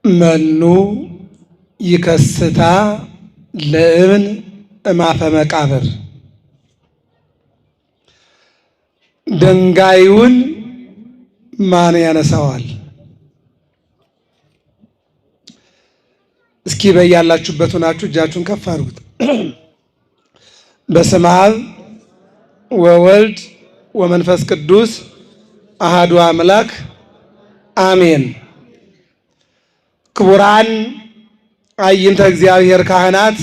መኑ ይከስታ ለእብን እማፈ መቃብር። ድንጋዩን ማን ያነሳዋል? እስኪ በያላችሁበት ሆናችሁ እጃችሁን ከፍ አድርጉት። በስመ አብ ወወልድ ወመንፈስ ቅዱስ አሃዱ አምላክ አሜን። ክቡራን አይንተ እግዚአብሔር ካህናት፣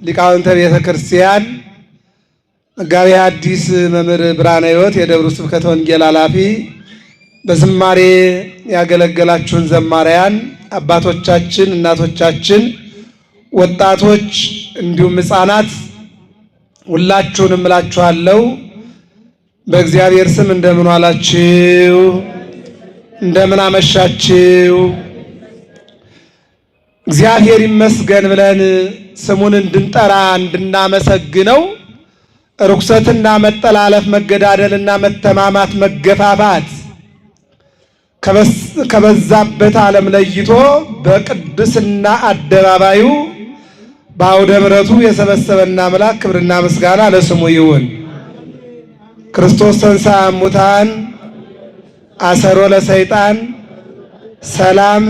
ሊቃውንተ ቤተ ክርስቲያን፣ መጋቤ ሐዲስ መምህር ብርሃነ ሕይወት የደብሩ ስብከተ ወንጌል ኃላፊ፣ በዝማሬ ያገለገላችሁን ዘማሪያን አባቶቻችን፣ እናቶቻችን፣ ወጣቶች እንዲሁም ሕፃናት ሁላችሁንም እላችኋለሁ በእግዚአብሔር ስም እንደምን ዋላችሁ? እንደምን አመሻችሁ? እግዚአብሔር ይመስገን ብለን ስሙን እንድንጠራ እንድናመሰግነው ርኩሰትና መጠላለፍ፣ መገዳደልና መተማማት፣ መገፋፋት ከበዛበት ዓለም ለይቶ በቅድስና አደባባዩ በአውደ ምሕረቱ የሰበሰበና አምላክ ክብርና ምስጋና ለስሙ ይሁን። ክርስቶስ ተንሥአ እሙታን አሰሮ ለሰይጣን ሰላም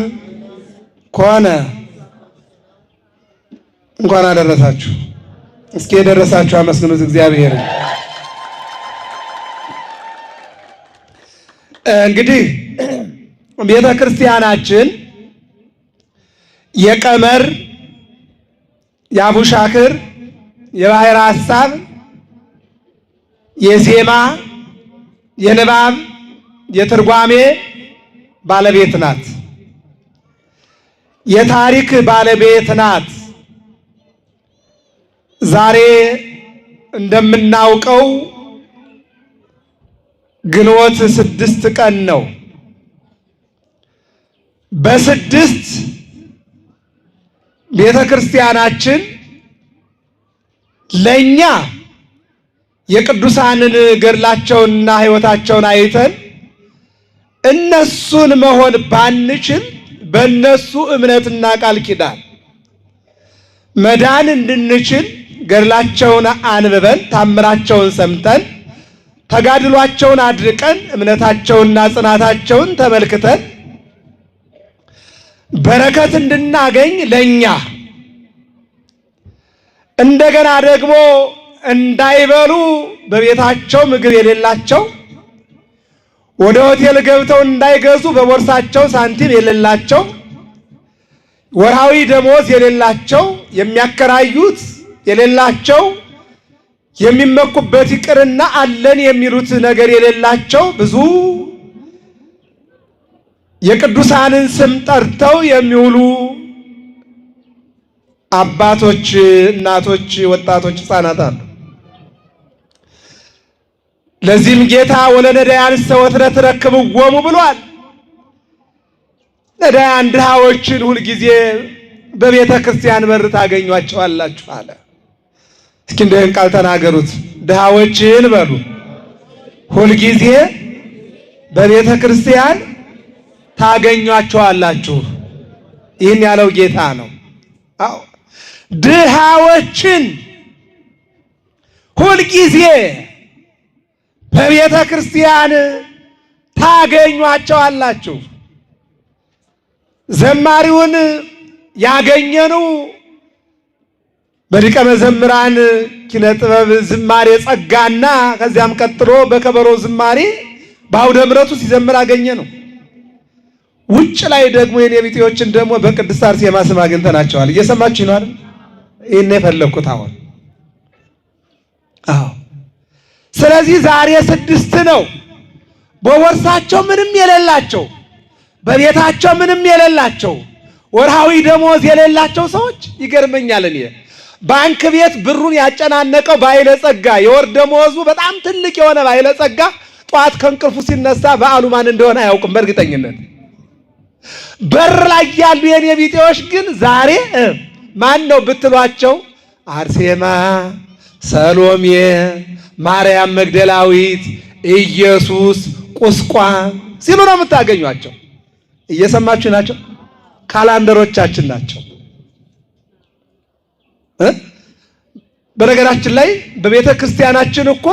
ኮነ። እንኳን አደረሳችሁ። እስኪ የደረሳችሁ አመስግኑት እግዚአብሔር። እንግዲህ ቤተ ክርስቲያናችን የቀመር፣ የአቡሻክር፣ የባሕረ ሐሳብ፣ የዜማ፣ የንባብ፣ የትርጓሜ ባለቤት ናት። የታሪክ ባለቤት ናት። ዛሬ እንደምናውቀው ግንቦት 6 ቀን ነው። በ6 ቤተ ክርስቲያናችን ለኛ የቅዱሳንን ገድላቸውንና ሕይወታቸውን አይተን እነሱን መሆን ባንችል በእነሱ እምነትና ቃል ኪዳን መዳን እንድንችል ገድላቸውን አንብበን ታምራቸውን ሰምተን ተጋድሏቸውን አድርቀን እምነታቸውንና ጽናታቸውን ተመልክተን በረከት እንድናገኝ ለኛ እንደገና ደግሞ እንዳይበሉ በቤታቸው ምግብ የሌላቸው፣ ወደ ሆቴል ገብተው እንዳይገዙ በቦርሳቸው ሳንቲም የሌላቸው፣ ወርሃዊ ደሞዝ የሌላቸው፣ የሚያከራዩት የሌላቸው፣ የሚመኩበት ይቅርና አለን የሚሉት ነገር የሌላቸው ብዙ የቅዱሳንን ስም ጠርተው የሚውሉ አባቶች፣ እናቶች፣ ወጣቶች፣ ሕፃናት አሉ። ለዚህም ጌታ ወለነዳያን ሰወትረ ትረክብዎሙ ብሏል። ነዳያን ድሃዎችን ሁልጊዜ በቤተ ክርስቲያን በር ታገኟቸዋላችሁ አለ። እስኪ እንደን ቃል ተናገሩት። ድሃዎችን በሉ ሁልጊዜ በቤተ ክርስቲያን ታገኟቸዋላችሁ። ይህን ያለው ጌታ ነው። አዎ ድሃዎችን ሁልጊዜ በቤተ ክርስቲያን ታገኟቸዋላችሁ። ዘማሪውን ያገኘነው በሊቀ መዘምራን ኪነ ጥበብ ዝማሬ ጸጋና ከዚያም ቀጥሎ በከበሮ ዝማሬ በአውደ ምሕረቱ ሲዘምር አገኘነው። ውጭ ላይ ደግሞ የኔ ቢጤዎችን ደግሞ በቅድስት አርሴማ ስም አግኝተናቸዋል። እየሰማችሁ ነው አይደል? ይሄን የፈለኩት አሁን። አዎ ስለዚህ ዛሬ 6 ነው። በቦርሳቸው ምንም የሌላቸው፣ በቤታቸው ምንም የሌላቸው፣ ወርሃዊ ደሞዝ የሌላቸው ሰዎች ይገርመኛል። እኔ ባንክ ቤት ብሩን ያጨናነቀው ባለጸጋ፣ የወር ደሞዙ በጣም ትልቅ የሆነ ባለጸጋ ጧት ከእንቅልፉ ሲነሳ በዓሉ ማን እንደሆነ አያውቅም በእርግጠኝነት። በር ላይ ያሉ የኔ ቢጤዎች ግን ዛሬ ማን ነው ብትሏቸው አርሴማ፣ ሰሎሜ፣ ማርያም መግደላዊት፣ ኢየሱስ፣ ቁስቋም ሲሉ ነው የምታገኟቸው። እየሰማችሁ ናቸው። ካላንደሮቻችን ናቸው። በነገራችን ላይ በቤተ ክርስቲያናችን እኮ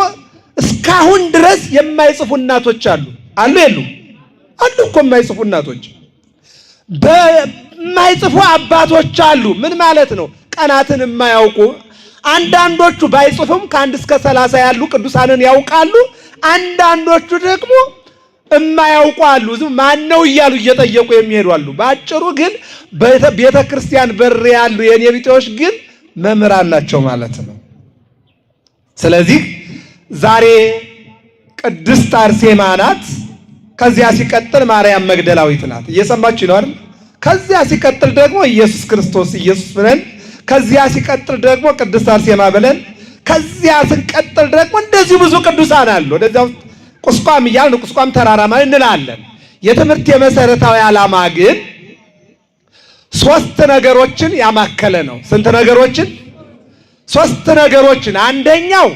እስካሁን ድረስ የማይጽፉ እናቶች አሉ የሉ? አሉ እኮ የማይጽፉ እናቶች። በማይጽፉ አባቶች አሉ። ምን ማለት ነው? ቀናትን የማያውቁ አንዳንዶቹ ባይጽፉም ከ1 እስከ 30 ያሉ ቅዱሳንን ያውቃሉ። አንዳንዶቹ ደግሞ የማያውቁ አሉ። ማን ነው እያሉ እየጠየቁ የሚሄዱ አሉ። በአጭሩ ግን ቤተ ክርስቲያን በር ያሉ የኔ ቢጤዎች ግን መምህራን ናቸው ማለት ነው። ስለዚህ ዛሬ ቅድስት አርሴማ ናት። ከዚያ ሲቀጥል ማርያም መግደላዊት ናት። እየሰማችሁ ነው አይደል? ከዚያ ሲቀጥል ደግሞ ኢየሱስ ክርስቶስ ኢየሱስ ብለን፣ ከዚያ ሲቀጥል ደግሞ ቅድስት አርሴማ ብለን፣ ከዚያ ስንቀጥል ደግሞ እንደዚህ ብዙ ቅዱሳን አሉ። ወደዚያው ቁስቋም እያልን ቁስቋም ተራራማ እንላለን። የትምህርት የመሰረታዊ ዓላማ ግን 3 ነገሮችን ያማከለ ነው። ስንት ነገሮችን? 3 ነገሮችን። አንደኛው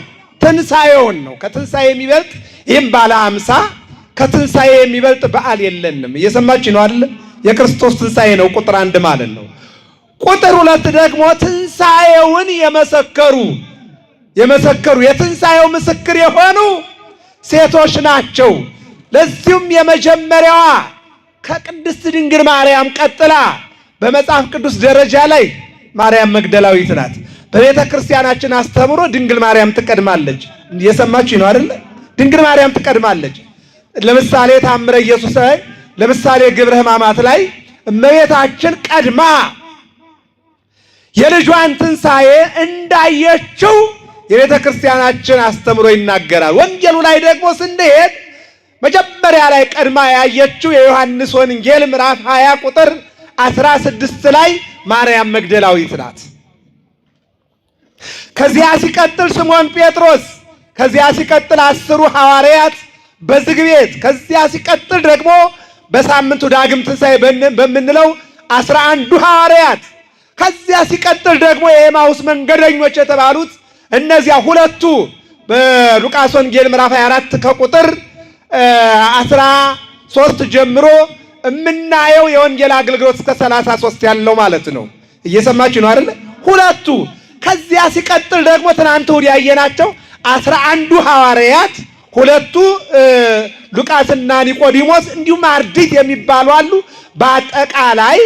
ትንሣኤውን ነው። ከትንሣኤ የሚበልጥ ይህም ባለ 50 ከትንሣኤ የሚበልጥ በዓል የለንም። እየሰማችሁ ነው አይደል? የክርስቶስ ትንሣኤ ነው ቁጥር 1 ማለት ነው። ቁጥር 2 ደግሞ ትንሣኤውን የመሰከሩ የትንሣኤው ምስክር የሆኑ ሴቶች ናቸው። ለዚሁም የመጀመሪያዋ ከቅድስት ድንግል ማርያም ቀጥላ በመጽሐፍ ቅዱስ ደረጃ ላይ ማርያም መግደላዊት ናት። በቤተ ክርስቲያናችን አስተምሮ ድንግል ማርያም ትቀድማለች። እየሰማችሁ ነው አይደል? ድንግል ማርያም ትቀድማለች። ለምሳሌ ታምረ ኢየሱስ ላይ፣ ለምሳሌ ግብረ ሕማማት ላይ እመቤታችን ቀድማ የልጇን ትንሣኤ እንዳየችው የቤተ ክርስቲያናችን አስተምሮ ይናገራል። ወንጌሉ ላይ ደግሞ ስንሄድ መጀመሪያ ላይ ቀድማ ያየችው የዮሐንስ ወንጌል ምዕራፍ 20 ቁጥር 16 ላይ ማርያም መግደላዊት ናት። ከዚያ ሲቀጥል ስምዖን ጴጥሮስ፣ ከዚያ ሲቀጥል 10ሩ ሐዋርያት በዝግ ቤት፣ ከዚያ ሲቀጥል ደግሞ በሳምንቱ ዳግም ትንሣኤ በምንለው 11ዱ ሐዋርያት፣ ከዚያ ሲቀጥል ደግሞ የኤማሁስ መንገደኞች የተባሉት እነዚያ ሁለቱ በሉቃስ ወንጌል ምዕራፍ 24 ከቁጥር 13 ጀምሮ የምናየው የወንጌል አገልግሎት እስከ 33 ያለው ማለት ነው። እየሰማችሁ ነው አይደል? ሁለቱ። ከዚያ ሲቀጥል ደግሞ ትናንት እሑድ ያየናቸው 11ዱ ሐዋርያት፣ ሁለቱ ሉቃስና ኒቆዲሞስ እንዲሁም አርድእት የሚባሉ አሉ። በአጠቃላይ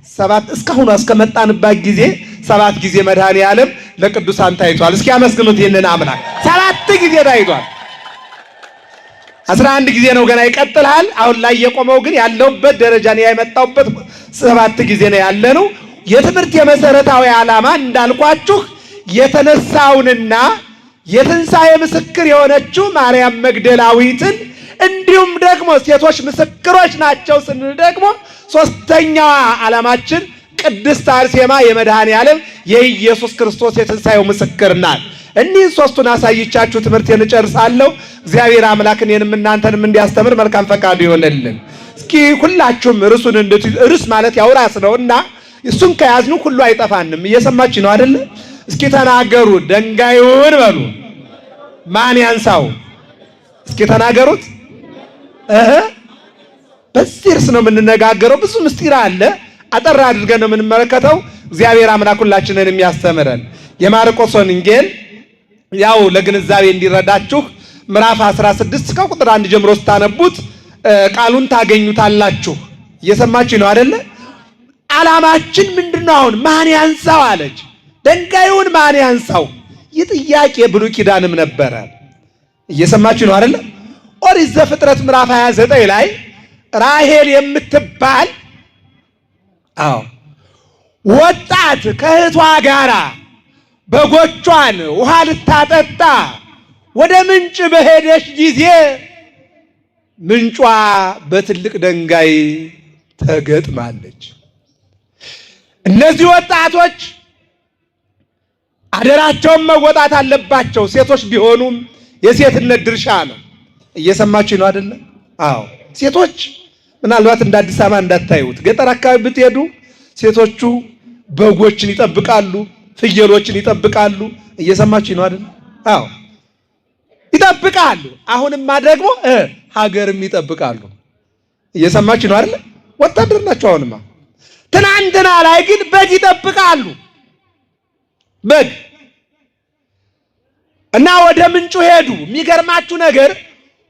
7 እስካሁን እስከመጣንባት ጊዜ 7 ጊዜ መድኃኔዓለም ለቅዱሳን ታይቷል። እስኪ አመስግኑት ይህንን አምላክ። 7 ጊዜ ታይቷል። 11 ጊዜ ነው ገና ይቀጥላል። አሁን ላይ የቆመው ግን ያለውበት ደረጃ ነው የመጣውበት 7 ጊዜ ነው ያለነው። የትምህርት የመሰረታዊ ዓላማ እንዳልኳችሁ የተነሳውንና የትንሣኤ ምስክር የሆነችው ማርያም መግደላዊትን እንዲሁም ደግሞ ሴቶች ምስክሮች ናቸው ስንል ደግሞ ሶስተኛዋ ዓላማችን ቅድስት አርሴማ የመድኃኔዓለም የኢየሱስ ክርስቶስ የትንሣኤው ምስክር ናት። እኒህን ሶስቱን አሳይቻችሁ ትምህርቴን እጨርሳለሁ። እግዚአብሔር አምላክ እኔንም እናንተንም እንዲያስተምር መልካም ፈቃዱ ይሆንልን። እስኪ ሁላችሁም ርዕሱን ርዕስ ማለት ያው ራስ ነውና እሱን ከያዝኑ ሁሉ አይጠፋንም። እየሰማችሁ ነው አይደል? እስኪ ተናገሩ። ድንጋዩን በሉ ማን ያንሳው? እስኪ ተናገሩት። በዚህ ርዕስ ነው የምንነጋገረው። ብዙ ምስጢር አለ። አጠር አድርገን ነው የምንመለከተው። እግዚአብሔር አምላክ ሁላችንን የሚያስተምረን የማርቆስ ወንጌል ያው ለግንዛቤ እንዲረዳችሁ ምዕራፍ 16 ከቁጥር 1 ጀምሮ ስታነቡት ቃሉን ታገኙታላችሁ። እየሰማችሁ ነው አይደለ? ዓላማችን ምንድነው? አሁን ማን ያንሳው አለች። ድንጋዩን ማን ያንሳው? ይህ ጥያቄ ብሉይ ኪዳንም ነበረ። እየሰማችሁ ነው አይደለ? ኦሪት ዘፍጥረት ምዕራፍ 29 ላይ ራሔል የምትባል ወጣት ከእህቷ ጋራ በጎቿን ውሃ ልታጠጣ ወደ ምንጭ በሄደች ጊዜ ምንጯ በትልቅ ድንጋይ ተገጥማለች። እነዚህ ወጣቶች አደራቸውን መወጣት አለባቸው። ሴቶች ቢሆኑም የሴትነት ድርሻ ነው። እየሰማችሁ ነው አይደለ? ሴቶች ምናልባት እንደ አዲስ አበባ እንዳታዩት፣ ገጠር አካባቢ ብትሄዱ ሴቶቹ በጎችን ይጠብቃሉ፣ ፍየሎችን ይጠብቃሉ። እየሰማችሁ ነው አይደል? ይጠብቃሉ። አሁንማ ደግሞ ሀገርም ይጠብቃሉ። እየሰማችሁ ነው አይደል? ወታደር ናቸው። አሁንማ ትናንትና ላይ ግን በግ ይጠብቃሉ። በግ እና ወደ ምንጩ ሄዱ። የሚገርማችሁ ነገር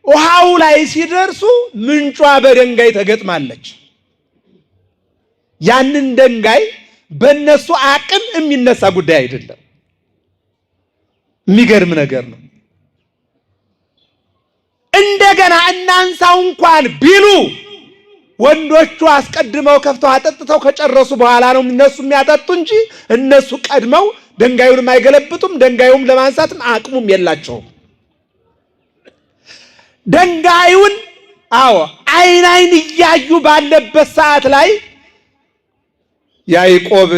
ውሃው ላይ ሲደርሱ ምንጯ በድንጋይ ተገጥማለች። ያንን ድንጋይ በእነሱ አቅም የሚነሳ ጉዳይ አይደለም። የሚገርም ነገር ነው። እንደገና እናንሳው እንኳን ቢሉ ወንዶቹ አስቀድመው ከፍተው አጠጥተው ከጨረሱ በኋላ ነው እነሱ የሚያጠጡ እንጂ እነሱ ቀድመው ድንጋዩንም አይገለብጡም። ድንጋዩም ለማንሳትም አቅሙም የላቸውም። ድንጋዩን አይን አይን እያዩ ባለበት ሰዓት ላይ ያዕቆብ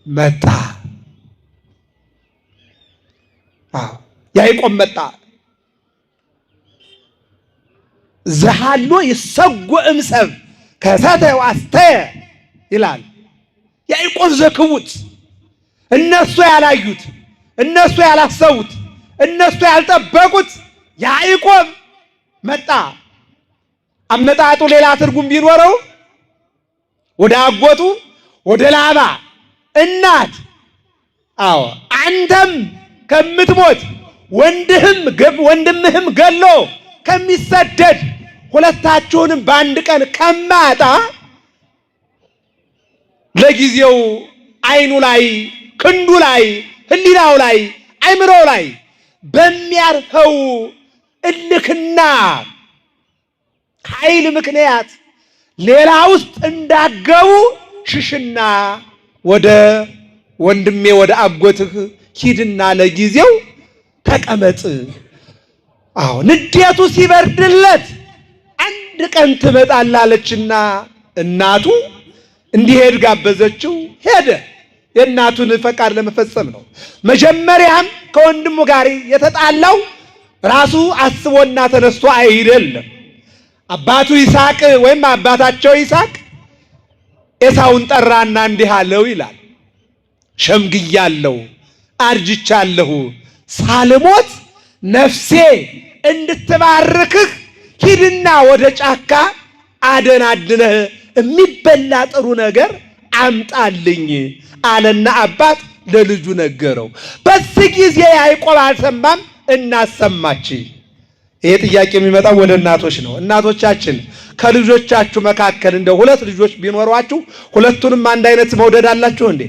መጣ። ያዕቆብ መጣ። ዘሃሎ ይሰጎእም ሰብ ከሰተ ዋስተየ ይላል ያዕቆብ ዘክቡት። እነሱ ያላዩት፣ እነሱ ያላሰቡት፣ እነሱ ያልጠበቁት ያዕቆብ መጣ። አመጣጡ ሌላ ትርጉም ቢኖረው ወደ አጎቱ ወደ ላባ እናት አንተም ከምትሞት ወንድምህም ገሎ ከሚሰደድ ሁለታችሁንም በአንድ ቀን ከማጣ ለጊዜው አይኑ ላይ ክንዱ ላይ ህሊናው ላይ አይምሮው ላይ በሚያርፈው እልክና ኃይል ምክንያት ሌላ ውስጥ እንዳገቡ ሽሽና ወደ ወንድሜ ወደ አጎትህ ሂድና ለጊዜው ተቀመጥ። ንዴቱ ሲበርድለት አንድ ቀን ትመጣላለችና እናቱ እንዲሄድ ጋበዘችው። ሄደ። የእናቱን ፈቃድ ለመፈጸም ነው። መጀመሪያም ከወንድሙ ጋር የተጣላው ራሱ አስቦና ተነስቶ አይደለም። አባቱ ይስሐቅ ወይም አባታቸው ይስሐቅ ኤሳውን ጠራና እንዲህ አለው ይላል፣ ሸምግያለሁ፣ አርጅቻለሁ፣ ሳልሞት ነፍሴ እንድትባርክህ ሂድና ወደ ጫካ አደን አድነህ የሚበላ ጥሩ ነገር አምጣልኝ አለና አባት ለልጁ ነገረው። በዚህ ጊዜ ያዕቆብ አልሰማም፣ እናሰማች። ይሄ ጥያቄ የሚመጣው ወደ እናቶች ነው። እናቶቻችን ከልጆቻችሁ መካከል እንደ ሁለት ልጆች ቢኖሯችሁ ሁለቱንም አንድ አይነት መውደድ አላችሁ እንዴ?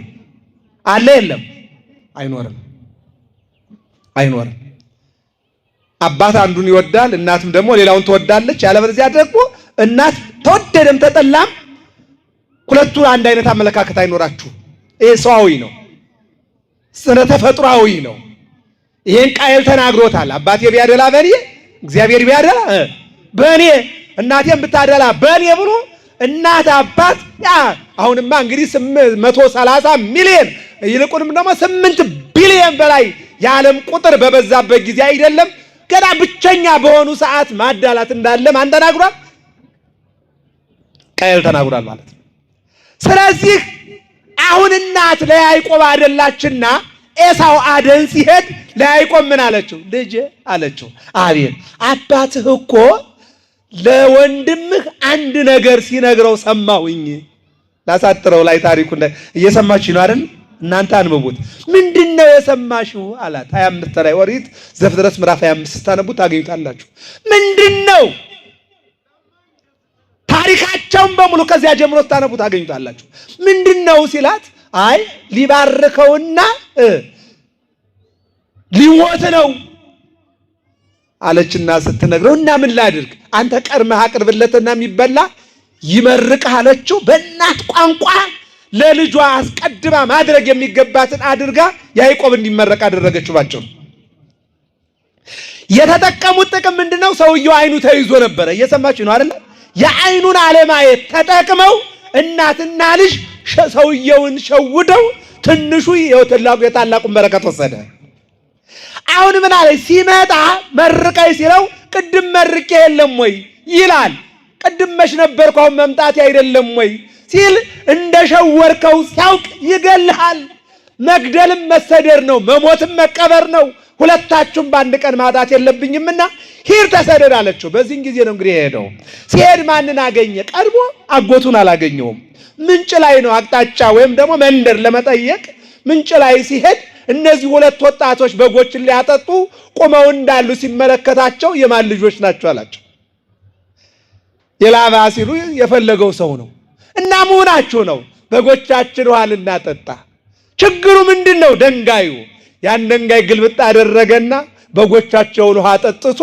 አለ የለም? አይኖርም፣ አይኖርም። አባት አንዱን ይወዳል፣ እናትም ደግሞ ሌላውን ትወዳለች። ያለበለዚያ ደግሞ እናት ተወደደም ተጠላም ሁለቱ አንድ አይነት አመለካከት አይኖራችሁ። ይሄ ሰዋዊ ነው፣ ስነ ተፈጥሯዊ ነው። ይሄን ቃየል ተናግሮታል። አባቴ ቢያደላ በኔ እግዚአብሔር ቢያደላ በኔ እናቴም ብታደላ በኔ ብሎ እናት አባት አሁንማ እንግዲህ 130 ሚሊዮን ይልቁንም ደግሞ 8 ቢሊዮን በላይ የዓለም ቁጥር በበዛበት ጊዜ አይደለም ገና ብቸኛ በሆኑ ሰዓት ማዳላት እንዳለ ማን ተናግሯል? ቃየል ተናግሯል ማለት ነው። ስለዚህ አሁን እናት ለያዕቆብ አደላችና ኤሳው አደን ሲሄድ ለያዕቆብ ምን አለችው? ልጄ አለችው። አቤት አባትህ እኮ ለወንድምህ አንድ ነገር ሲነግረው ሰማሁኝ። ላሳጥረው ላይ ታሪኩ እየሰማችሁ ነው አይደል? እናንተ አንብቡት። ምንድነው የሰማሽው አላት። 25 ላይ ኦሪት ዘፍጥረት ምዕራፍ 25 ስታነቡት ታገኙታላችሁ። ምንድነው ታሪካቸውን በሙሉ ከዚያ ጀምሮ ስታነቡት ታገኙታላችሁ። ምንድነው ሲላት አይ ሊባርከውና ሊሞት ነው አለችና ስትነግረው እና ምን ላድርግ አንተ ቀርመህ አቅርብለትና የሚበላ ይመርቅህ አለችው። በእናት ቋንቋ ለልጇ አስቀድማ ማድረግ የሚገባትን አድርጋ ያዕቆብ እንዲመረቅ አደረገችው። ባጭሩ የተጠቀሙት ጥቅም ምንድነው? ሰውየው አይኑ ተይዞ ነበረ። እየሰማችሁ ነው አይደል? የአይኑን አለማየት ተጠቅመው እናትና ልጅ ሰውየውን ሸውደው ትንሹ የታላቁን በረከት ወሰደ። አሁን ምን አለ? ሲመጣ መርቀይ ሲለው ቅድም መርቄ የለም ወይ ይላል። ቅድም መች ነበርኩ አሁን መምጣቴ አይደለም ወይ ሲል እንደሸወርከው ሲያውቅ ይገልሃል። መግደልም መሰደድ ነው፣ መሞትም መቀበር ነው። ሁለታችሁም በአንድ ቀን ማጣት የለብኝምና ሂድ ተሰደድ አለችው። በዚህን ጊዜ ነው እንግዲህ ሄደው ሲሄድ ማንን አገኘ? ቀድሞ አጎቱን አላገኘውም። ምንጭ ላይ ነው አቅጣጫ ወይም ደግሞ መንደር ለመጠየቅ ምንጭ ላይ ሲሄድ እነዚህ ሁለት ወጣቶች በጎችን ሊያጠጡ ቆመው እንዳሉ ሲመለከታቸው የማን ልጆች ናቸው አላቸው። የላባ ሲሉ የፈለገው ሰው ነው። እና መሆናችሁ ነው በጎቻችን ውሃ ልናጠጣ። ችግሩ ምንድን ነው? ደንጋዩ። ያን ደንጋይ ግልብጥ አደረገና በጎቻቸውን ውሃ ጠጥቶ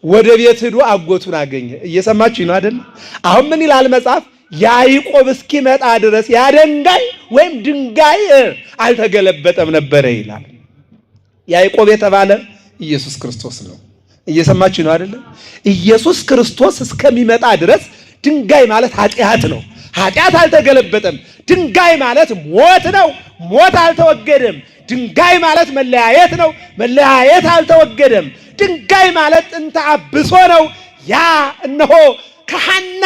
ወደ ቤት ሄዶ አጎቱን አገኘ። እየሰማችሁ ነው አይደል? አሁን ምን ይላል መጽሐፍ? ያዕቆብ እስኪመጣ ድረስ ያ ደንጋይ ወይም ድንጋይ አልተገለበጠም ነበረ ይላል። ያዕቆብ የተባለ ኢየሱስ ክርስቶስ ነው። እየሰማችሁ ነው አይደል? ኢየሱስ ክርስቶስ እስከሚመጣ ድረስ ድንጋይ ማለት ኃጢአት ነው። ኃጢአት አልተገለበጠም። ድንጋይ ማለት ሞት ነው። ሞት አልተወገደም። ድንጋይ ማለት መለያየት ነው። መለያየት አልተወገደም። ድንጋይ ማለት ጥንተ አብሶ ነው። ያ እነሆ ከሐና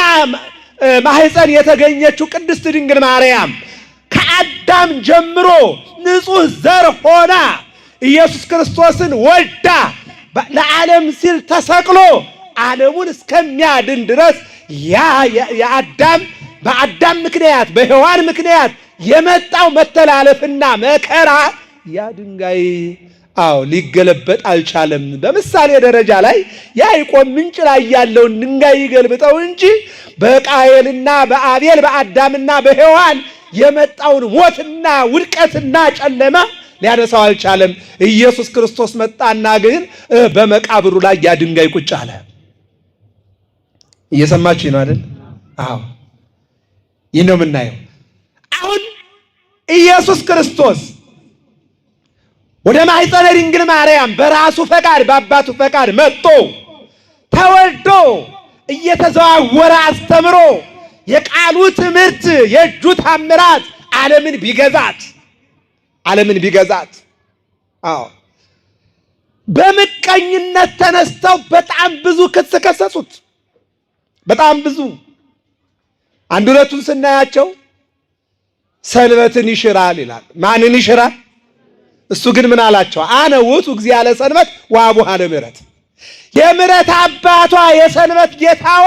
ማህፀን የተገኘችው ቅድስት ድንግል ማርያም ከአዳም ጀምሮ ንጹሕ ዘር ሆና ኢየሱስ ክርስቶስን ወልዳ ለዓለም ሲል ተሰቅሎ ዓለሙን እስከሚያድን ድረስ ያ የአዳም በአዳም ምክንያት በሔዋን ምክንያት የመጣው መተላለፍና መከራ ያ ድንጋይ ሊገለበጥ አልቻለም። በምሳሌ ደረጃ ላይ ያዕቆብ ምንጭ ላይ ያለውን ድንጋይ ይገልብጠው እንጂ በቃየልና በአቤል በአዳምና በሔዋን የመጣውን ሞትና ውድቀትና ጨለማ ሊያነሳው አልቻለም። ኢየሱስ ክርስቶስ መጣና ግን በመቃብሩ ላይ ያ ድንጋይ ቁጭ አለ። እየሰማችሁ ነው አይደል? ይህ ነው የምናየው። አሁን ኢየሱስ ክርስቶስ ወደ ማኅፀነ ድንግል ማርያም በራሱ ፈቃድ በአባቱ ፈቃድ መጥቶ ተወልዶ እየተዘዋወረ አስተምሮ የቃሉ ትምህርት የእጁ ታምራት ዓለምን ቢገዛት በምቀኝነት ተነስተው በጣም ብዙ ክስ ከሰሱት። በጣም ብዙ አንድ ሁለቱን ስናያቸው ሰንበትን ይሽራል ይላል። ማንን ይሽራል? እሱ ግን ምን አላቸው? አነ ውእቱ እግዚአ ለሰንበት ወአቡሃ ለምሕረት። የምሕረት አባቷ የሰንበት ጌታዋ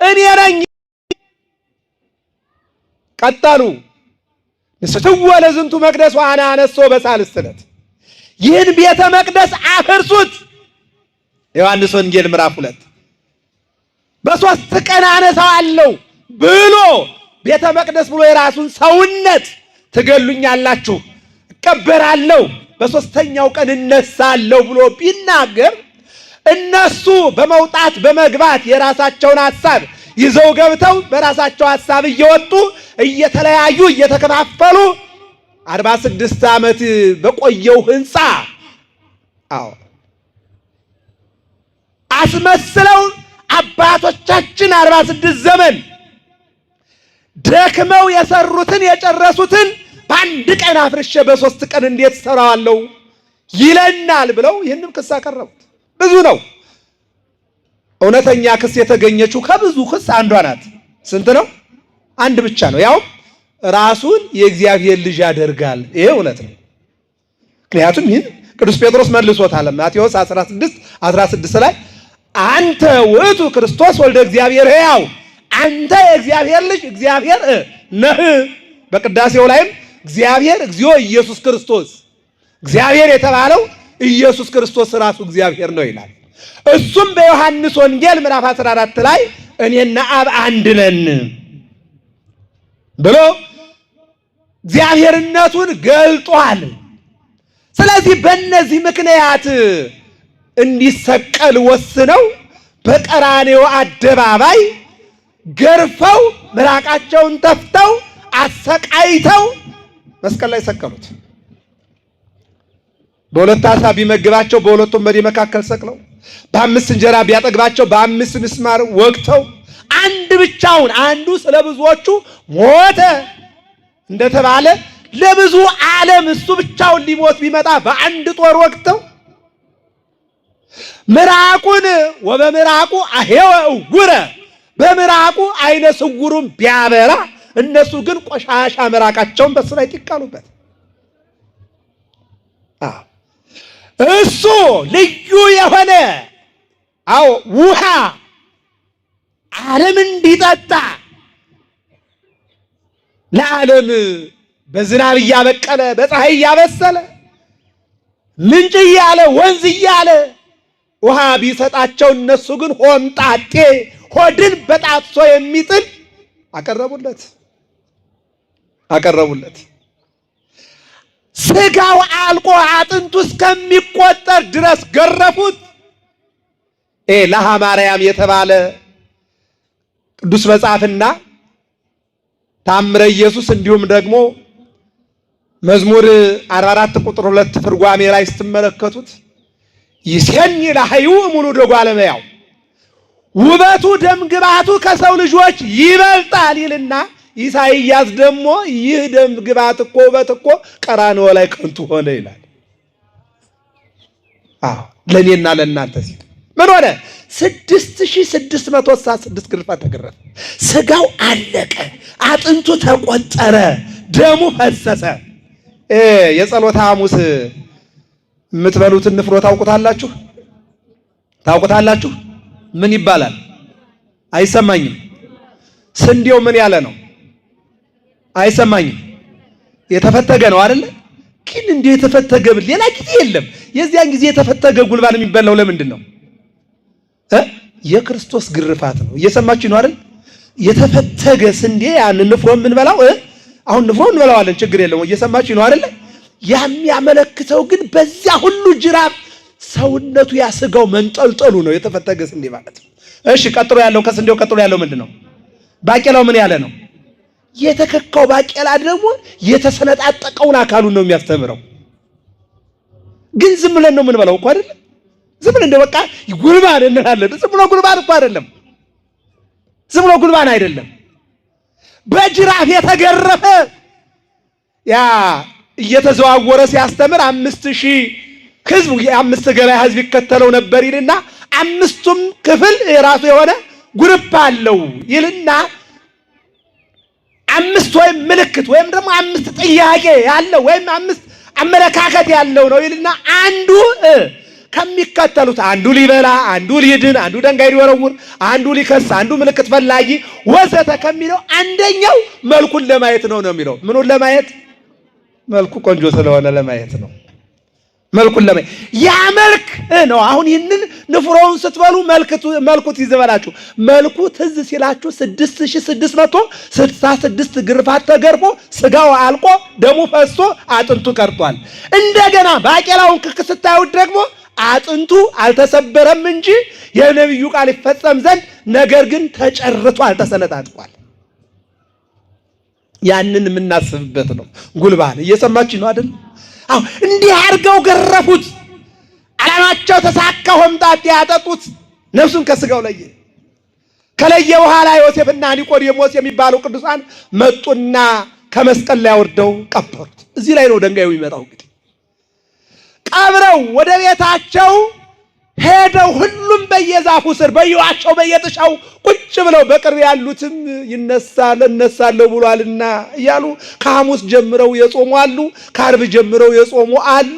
እኔ ነኝ። ቀጠሉ። ንስትወ ለዝንቱ መቅደስ ወአነ አነሶ በሳልስት ዕለት። ይህን ቤተ መቅደስ አፍርሱት። ዮሐንስ ወንጌል ምዕራፍ 2 በሦስት ቀን አነሳዋለሁ ብሎ ቤተ መቅደስ ብሎ የራሱን ሰውነት ትገሉኛላችሁ፣ እቀበራለሁ፣ በሦስተኛው ቀን እነሳለሁ ብሎ ቢናገር እነሱ በመውጣት በመግባት የራሳቸውን ሐሳብ ይዘው ገብተው በራሳቸው ሐሳብ እየወጡ እየተለያዩ እየተከፋፈሉ 46 ዓመት በቆየው ሕንፃ አስመስለው አባቶቻችን 46 ዘመን ደክመው የሰሩትን የጨረሱትን በአንድ ቀን አፍርሼ በሦስት ቀን እንዴት ሰራዋለሁ ይለናል ብለው ይህንም ክስ አቀረቡት። ብዙ ነው። እውነተኛ ክስ የተገኘችው ከብዙ ክስ አንዷ ናት። ስንት ነው? አንድ ብቻ ነው። ያው ራሱን የእግዚአብሔር ልጅ ያደርጋል። ይሄ እውነት ነው። ምክንያቱም ይህን ቅዱስ ጴጥሮስ መልሶታል። ማቴዎስ 16 ላይ አንተ ውእቱ ክርስቶስ ወልደ እግዚአብሔር ሕያው፣ አንተ የእግዚአብሔር ልጅ እግዚአብሔር ነህ። በቅዳሴው ላይም እግዚአብሔር እግዚኦ ኢየሱስ ክርስቶስ፣ እግዚአብሔር የተባለው ኢየሱስ ክርስቶስ ራሱ እግዚአብሔር ነው ይላል። እሱም በዮሐንስ ወንጌል ምዕራፍ 14 ላይ እኔና አብ አንድ ነን ብሎ እግዚአብሔርነቱን ገልጧል። ስለዚህ በእነዚህ ምክንያት እንዲሰቀል ወስነው በቀራንዮ አደባባይ ገርፈው ምራቃቸውን ተፍተው አሰቃይተው መስቀል ላይ ሰቀሉት። በሁለት ዓሣ ቢመግባቸው በሁለት ወንበዴ መካከል ሰቅለው፣ በአምስት እንጀራ ቢያጠግባቸው በአምስት ምስማር ወግተው፣ አንድ ብቻውን አንዱ ስለ ብዙዎቹ ሞተ እንደተባለ ለብዙ ዓለም እሱ ብቻውን ሊሞት ቢመጣ በአንድ ጦር ወግተው፣ ምራቁን ወበምራቁ አሄወ እውረ፣ በምራቁ አይነ ስውሩን ቢያበራ እነሱ ግን ቆሻሻ ምራቃቸውን በሱ ላይ ይጣሉበት። እሱ ልዩ የሆነ ውሃ ዓለም እንዲጠጣ ለዓለም በዝናብ እያበቀለ በፀሐይ እያበሰለ ምንጭ እያለ ወንዝ እያለ ውሃ ቢሰጣቸው እነሱ ግን ሆምጣጤ ሆድን በጣጥሶ የሚጥል አቀረቡለት። ስጋው አልቆ አጥንቱ እስከሚቆጠር ድረስ ገረፉት። ለሃ ማርያም የተባለ ቅዱስ መጽሐፍና ታምረ ኢየሱስ እንዲሁም ደግሞ መዝሙር 44 ቁጥር 2 ትርጓሜ ላይ ስትመለከቱት ይሴኒ ለሐዩ ሙሉ ደጓለመያው ውበቱ ደም ግባቱ ከሰው ልጆች ይበልጣል ይልና ኢሳይያስ ደግሞ ይህ ደም ግባት እኮ ውበት እኮ ቀራንዮ ላይ ከንቱ ሆነ ይላል። ለኔና ለእናንተ ሲል ምን ሆነ? 6666 ግርፋት ተገረፈ። ስጋው አለቀ፣ አጥንቱ ተቆጠረ፣ ደሙ ፈሰሰ። የጸሎተ ሐሙስ የምትበሉትን ንፍሮ ታውቁታላችሁ? ምን ይባላል? አይሰማኝም። ስንዴው ምን ያለ ነው? አይሰማኝም። የተፈተገ ነው አይደል? ግን እንዴ የተፈተገ ሌላ ጊዜ የለም። የዚያን ጊዜ የተፈተገ ጉልባን የሚበላው ለምንድን ነው? የክርስቶስ ግርፋት ነው። እየሰማችሁ ነው አይደል? የተፈተገ ስንዴ ያን ንፍሮ የምንበላው አሁን ንፍሮ እንበላዋለን፣ ችግር የለውም። እየሰማችሁ ነው አይደል? የሚያመለክተው ግን በዚያ ሁሉ ጅራፍ ሰውነቱ ያስጋው መንጠልጠሉ ነው የተፈተገ ስንዴ ማለት ነው። እሺ ቀጥሎ ያለው ከስንዴው ቀጥሎ ያለው ምንድነው? ባቄላው ምን ያለ ነው? የተከካው ባቄላ ደግሞ የተሰነጣጠቀውን አካሉን ነው የሚያስተምረው። ግን ዝም ብለን ነው የምንበላው እኮ አይደል? ዝም ብለን እንደው በቃ ጉልባን እንላለን። ዝም ብሎ ጉልባን እኮ አይደለም። ዝም ብሎ ጉልባን አይደለም። በጅራፍ የተገረፈ ያ እየተዘዋወረ ሲያስተምር 5000 ህዝብ የአምስት ገበያ ህዝብ ይከተለው ነበር ይልና አምስቱም ክፍል የራሱ የሆነ ግሩፕ አለው ይልና አምስት ወይም ምልክት ወይም ደግሞ አምስት ጥያቄ ያለው ወይም አምስት አመለካከት ያለው ነው ይልና አንዱ ከሚከተሉት አንዱ ሊበላ፣ አንዱ ሊድን፣ አንዱ ድንጋይ ሊወረውር፣ አንዱ ሊከስ፣ አንዱ ምልክት ፈላጊ ወዘተ ከሚለው አንደኛው መልኩን ለማየት ነው የሚለው። ምኑን ለማየት? መልኩ ቆንጆ ስለሆነ ለማየት ነው። መልኩን ለማየት ያ መልክ ነው። አሁን ይህንን ንፍሮውን ስትበሉ መልኩት ይዘበላችሁ። መልኩ ትዝ ሲላችሁ 6666 ግርፋት ተገርፎ ስጋው አልቆ ደሙ ፈሶ አጥንቱ ቀርቷል። እንደገና ባቄላውን ክክ ስታዩት ደግሞ አጥንቱ አልተሰበረም እንጂ የነብዩ ቃል ይፈጸም ዘንድ ነገር ግን ተጨርቷል፣ ተሰነጣጥቋል። ያንን የምናስብበት ነው ጉልባን። እየሰማችሁ ነው አይደል? አዎ እንዲህ አድርገው ገረፉት። ዓላማቸው ተሳካ። ሆምጣጤ ያጠጡት፣ ነፍሱን ከስጋው ለየ። ከለየ በኋላ ዮሴፍና ኒቆዲሞስ የሚባሉ ቅዱሳን መጡና ከመስቀል ላይ ወርደው ቀበሩት። እዚህ ላይ ነው ደንጋዩ የሚመጣው። እንግዲህ ቀብረው ወደ ቤታቸው ሄደው ሁሉም በየዛፉ ስር በየዋሻው በየጥሻው ቁጭ ብለው በቅርብ ያሉትም እነሳለሁ ብሏልና እያሉ ከሐሙስ ጀምረው የጾሙ አሉ፣ ከዓርብ ጀምረው የጾሙ አሉ።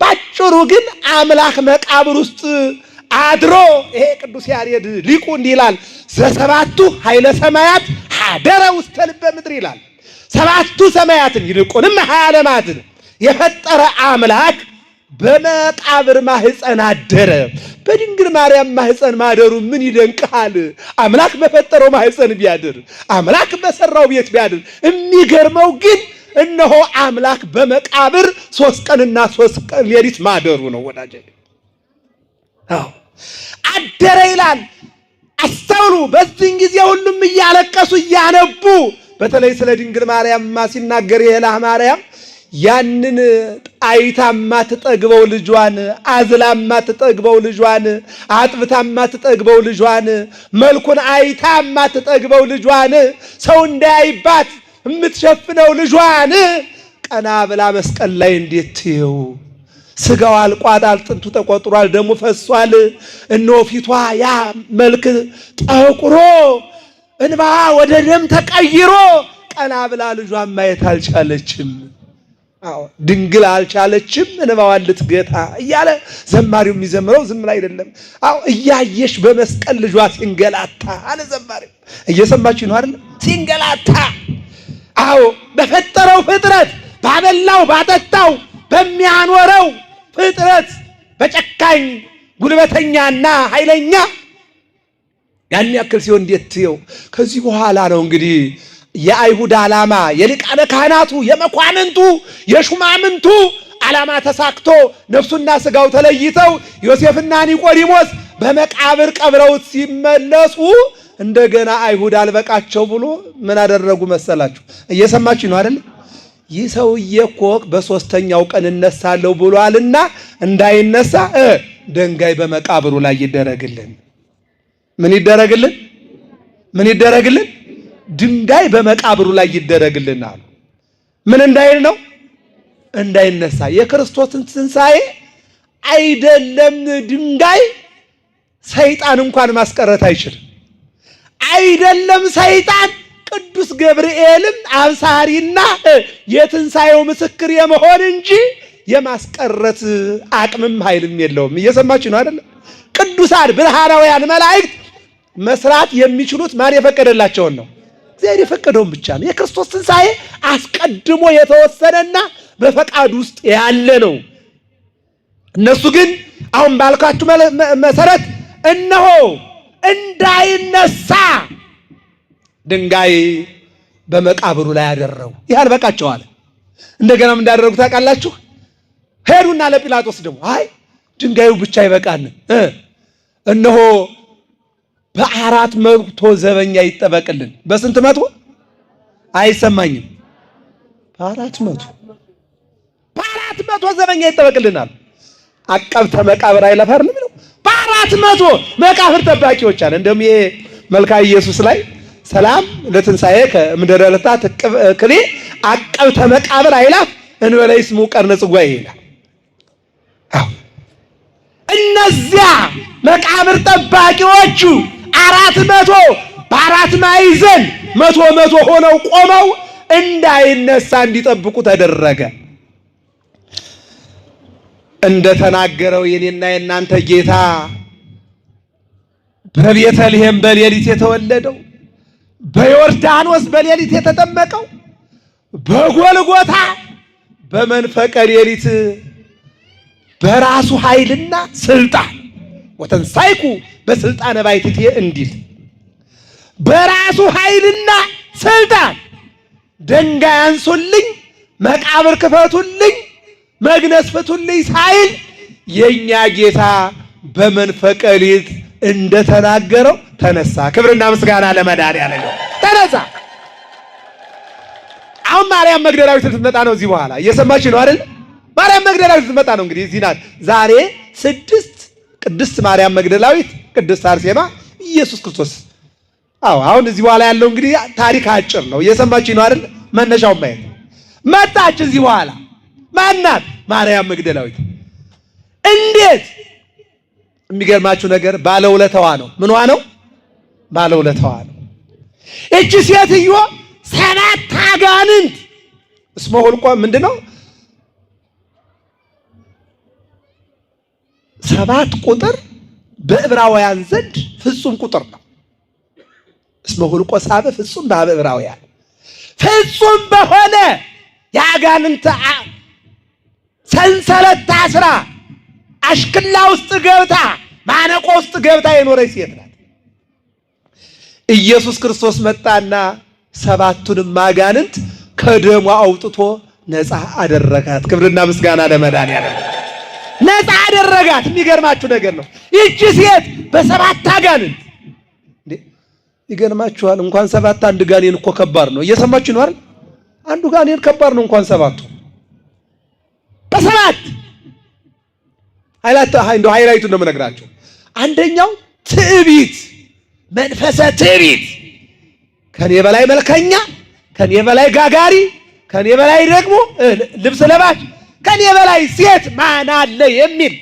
ባጭሩ ግን አምላክ መቃብር ውስጥ አድሮ ይሄ ቅዱስ ያሬድ ሊቁ እንዲህ ይላል፣ ዘሰባቱ ኃይለ ሰማያት ሀደረ ውስተ ልበ ምድር ይላል። ሰባቱ ሰማያትን ይልቁንም ኃይለ ዓለማትን የፈጠረ አምላክ በመቃብር ማህፀን አደረ። በድንግል ማርያም ማህፀን ማደሩ ምን ይደንቃል? አምላክ በፈጠረው ማህፀን ቢያድር፣ አምላክ በሰራው ቤት ቢያድር፣ የሚገርመው ግን እነሆ አምላክ በመቃብር 3 ቀንና 3 ሌሊት ማደሩ ነው። ወዳጄ አደረ ይላል። አስተውሉ። በዚህ ጊዜ ሁሉም እያለቀሱ እያነቡ፣ በተለይ ስለ ድንግል ማርያም ሲናገር የላህ ማርያም ያንን አይታማ ትጠግበው ልጇን፣ አዝላማ ትጠግበው ልጇን፣ አጥብታማ ትጠግበው ልጇን፣ መልኩን አይታማ ትጠግበው ልጇን፣ ሰው እንዳያይባት የምትሸፍነው ልጇን ቀና ብላ መስቀል ላይ እንዴት ትየው? ስጋው አልቋል፣ አጥንቱ ተቆጥሯል፣ ደሙ ፈሷል። እነሆ ፊቷ ያ መልክ ጠቁሮ እንባ ወደ ደም ተቀይሮ ቀና ብላ ልጇን ማየት አልቻለችም። አዎ ድንግል አልቻለችም እንባዋን ልትገታ እያለ ዘማሪው የሚዘምረው ዝም ላይ አይደለም። አዎ እያየሽ በመስቀል ልጇ ሲንገላታ አለ ዘማሪው። እየሰማችሁ ነው አይደል? ሲንገላታ አዎ በፈጠረው ፍጥረት ባበላው ባጠጣው በሚያኖረው ፍጥረት በጨካኝ ጉልበተኛና ኃይለኛ ያን ያክል ሲሆን እንዴት ትየው። ከዚህ በኋላ ነው እንግዲህ የአይሁድ ዓላማ የሊቃነ ካህናቱ የመኳንንቱ የሹማምንቱ ዓላማ ተሳክቶ ነፍሱና ስጋው ተለይተው ዮሴፍና ኒቆዲሞስ በመቃብር ቀብረውት ሲመለሱ እንደገና አይሁድ አልበቃቸው ብሎ ምን አደረጉ መሰላችሁ? እየሰማችሁ ነው አይደል? ይህ ሰውዬ እኮ በሶስተኛው ቀን እነሳለሁ ብሏልና እንዳይነሳ ድንጋይ በመቃብሩ ላይ ይደረግልን። ምን ይደረግልን? ምን ይደረግልን? ድንጋይ በመቃብሩ ላይ ይደረግልን አሉ። ምን እንዳይል ነው? እንዳይነሳ። የክርስቶስን ትንሣኤ አይደለም ድንጋይ ሰይጣን እንኳን ማስቀረት አይችልም። አይደለም ሰይጣን ቅዱስ ገብርኤልም አብሳሪና የትንሣኤው ምስክር የመሆን እንጂ የማስቀረት አቅምም ኃይልም የለውም። እየሰማችሁ ነው አይደል? ቅዱሳን ብርሃናውያን መላእክት መስራት የሚችሉት ማን የፈቀደላቸውን ነው? እግዚአብሔር የፈቀደውን ብቻ ነው። የክርስቶስ ትንሣኤ አስቀድሞ የተወሰነና በፈቃድ ውስጥ ያለ ነው። እነሱ ግን አሁን ባልኳችሁ መሰረት እነሆ እንዳይነሳ ድንጋይ በመቃብሩ ላይ ያደረው። ይህ አልበቃቸዋል። እንደገና ምን እንዳደረጉ ታውቃላችሁ? ሄዱና ለጲላጦስ ደግሞ አይ ድንጋዩ ብቻ ይበቃልን፣ እነሆ በ400 ዘበኛ ይጠበቅልን። በስንት መቶ? አይሰማኝም። በ400 ዘበኛ ይጠበቅልናል። አቀብተ መቃብር አይለፈርም ነው። በ400 መቃብር ጠባቂዎች አለ። እንደውም ይሄ መልካ ኢየሱስ ላይ ሰላም ለትንሣኤ ከምድረ ዕለታት ክሌ አቀብተ መቃብር አይላፍ እንበለ ይስሙ ቀርነ ጽጓዬ ይላል። እነዚያ መቃብር ጠባቂዎቹ 400 በአራት ማዕዘን 100 ሆነው ቆመው እንዳይነሳ እንዲጠብቁ ተደረገ። እንደተናገረው የኔና የናንተ ጌታ በቤተልሔም በሌሊት የተወለደው፣ በዮርዳኖስ በሌሊት የተጠመቀው፣ በጎልጎታ በመንፈቀ ሌሊት በራሱ ኃይልና ስልጣን ወተንሳይኩ በስልጣነ ባይትቴ እንዲል በራሱ ኃይልና ስልጣን ድንጋይ አንሱልኝ፣ መቃብር ክፈቱልኝ፣ መግነዝ ፍቱልኝ ሳይል የኛ ጌታ በመንፈቀ ሌሊት እንደተናገረው ተነሳ። ክብርና ምስጋና ለመድኃኒዓለም ተነሳ። አሁን ማርያም መግደላዊት ልትመጣ ነው። እዚህ በኋላ እየሰማችሁ ነው አይደል? ማርያም መግደላዊት ልትመጣ ነው። እንግዲህ እዚህ ናት ዛሬ 6 ቅድስት ማርያም መግደላዊት፣ ቅድስት አርሴማ፣ ኢየሱስ ክርስቶስ። አሁን እዚህ በኋላ ያለው እንግዲህ ታሪክ አጭር ነው። እየሰማችሁ ነው አይደል? መነሻው ማየት መጣች። እዚህ በኋላ ማናት? ማርያም መግደላዊት። እንዴት የሚገርማችሁ ነገር ባለውለታዋ ነው። ምንዋ ነው? ባለውለታዋ ነው። እቺ ሴትዮ 7 አጋንንት እስመ ሁልቆ ምንድነው? 7 ቁጥር በዕብራውያን ዘንድ ፍጹም ቁጥር ነው። እስመ ሁልቆ ሳበ ፍጹም በዕብራውያን ፍጹም በሆነ የአጋንንት ሰንሰለት ታስራ አሽክላ ውስጥ ገብታ ማነቆ ውስጥ ገብታ የኖረች ሴት ናት። ኢየሱስ ክርስቶስ መጣና 7ቱንም አጋንንት ከደሙ አውጥቶ ነፃ አደረጋት። ክብርና ምስጋና ለመድኃኒዓለም። ነፃ አደረጋት። የሚገርማችሁ ነገር ነው። ይቺ ሴት በ7 አጋንንት ይገርማችኋል። እንኳን 7 አንድ ጋኔን እኮ ከባድ ነው። እየሰማችሁ ነው አይደል? አንዱ ጋኔን ከባድ ነው። እንኳን 7ቱ በ7 ሃይላይቱን ነው የምነግራቸው። አንደኛው ትዕቢት፣ መንፈሰ ትዕቢት፣ ከኔ በላይ መልከኛ፣ ከኔ በላይ ጋጋሪ፣ ከኔ በላይ ደግሞ ልብስ ለባሽ፣ ከኔ በላይ ሴት ማን አለ የሚል።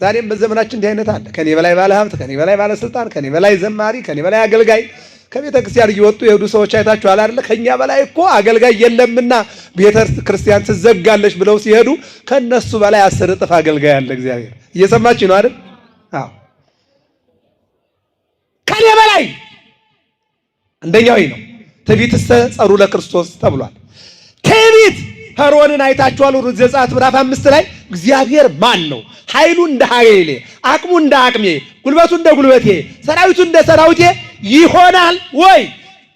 ዛሬም በዘመናችን እንዲህ አይነት አለ። ከኔ በላይ ባለ ሀብት፣ ከኔ በላይ ባለስልጣን፣ ከኔ በላይ ዘማሪ፣ ከኔ በላይ አገልጋይ፣ ከቤተ ክርስቲያን እየወጡ የሄዱ ሰዎች አይታችኋል አይደል? ከኛ በላይ እኮ አገልጋይ የለምና ቤተ ክርስቲያን ትዘጋለች ብለው ሲሄዱ ከነሱ በላይ 10 እጥፍ አገልጋይ አለ። እግዚአብሔር እየሰማችሁ ነው አይደል? አዎ ከኔ በላይ አንደኛው ነው። ትዕቢትሰ ጸሩ ለክርስቶስ ተብሏል። ትዕቢት ፈርዖንን አይታችኋል። ዘጸአት ምዕራፍ 5 ላይ እግዚአብሔር ማን ነው? ኃይሉ እንደ ኃይሌ፣ አቅሙ እንደ አቅሜ፣ ጉልበቱ እንደ ጉልበቴ፣ ሰራዊቱ እንደ ሰራዊቴ ይሆናል ወይ?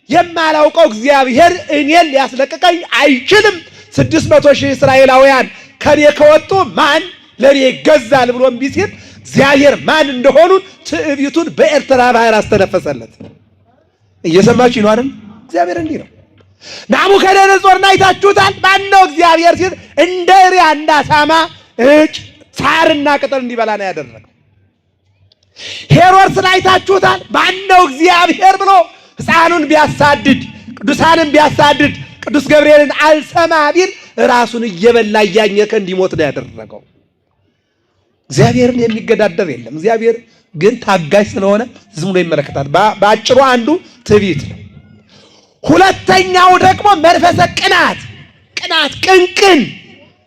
የማላውቀው እግዚአብሔር እኔን ሊያስለቅቀኝ አይችልም። 600 ሺህ እስራኤላውያን ከኔ ከወጡ ማን ለኔ ይገዛል ብሎ እምቢ ሲል እግዚአብሔር ማን እንደሆኑ ትዕቢቱን በኤርትራ ባህር አስተነፈሰለት። እየሰማችሁ ነው አይደል? እግዚአብሔር እንዲህ ነው። ናቡከደነጾርን አይታችሁታል። ማን ነው እግዚአብሔር ሲል እንደ እሪያ እንደ አሳማ ሳርና ቅጠል እንዲበላ ነው ያደረገው። ሄሮድስን አይታችሁታል። ማን ነው እግዚአብሔር ብሎ ሕፃኑን ቢያሳድድ ቅዱሳንን ቢያሳድድ ቅዱስ ገብርኤልን አልሰማ ቢል ራሱን እየበላ እያኘከ እንዲሞት ነው ያደረገው። እግዚአብሔርን የሚገዳደር የለም። እግዚአብሔር ግን ታጋሽ ስለሆነ ዝም ብሎ ይመለከታል። በአጭሩ አንዱ ትዕቢት ነው። ሁለተኛው ደግሞ መንፈሰ ቅናት፣ ቅንቅን።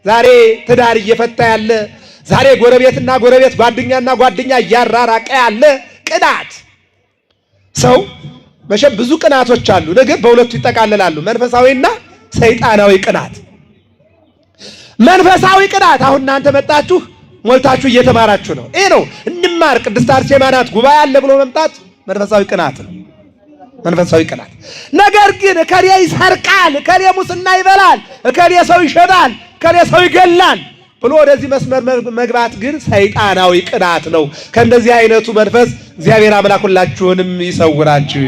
ዛሬ ትዳር እየፈታ ያለ፣ ዛሬ ጎረቤትና ጎረቤት ጓደኛና ጓደኛ እያራራቀ ያለ ቅናት። ሰው መቼም ብዙ ቅናቶች አሉ፣ ነገር በሁለቱ ይጠቃለላሉ፣ መንፈሳዊና ሰይጣናዊ ቅናት። መንፈሳዊ ቅናት አሁን እናንተ መጣችሁ ሞልታችሁ እየተማራችሁ ነው። ይሄ ነው እንማር ቅድስት አርሴማ ናት ጉባኤ አለ ብሎ መምጣት መንፈሳዊ ቅናት ነው። መንፈሳዊ ቅናት። ነገር ግን እከሌ ይሰርቃል፣ እከሌ ሙስና ይበላል፣ እከሌ ሰው ይሸጣል፣ እከሌ ሰው ይገላል ብሎ ወደዚህ መስመር መግባት ግን ሰይጣናዊ ቅናት ነው። ከእንደዚህ አይነቱ መንፈስ እግዚአብሔር አምላክ ሁላችሁንም ይሰውራችሁ።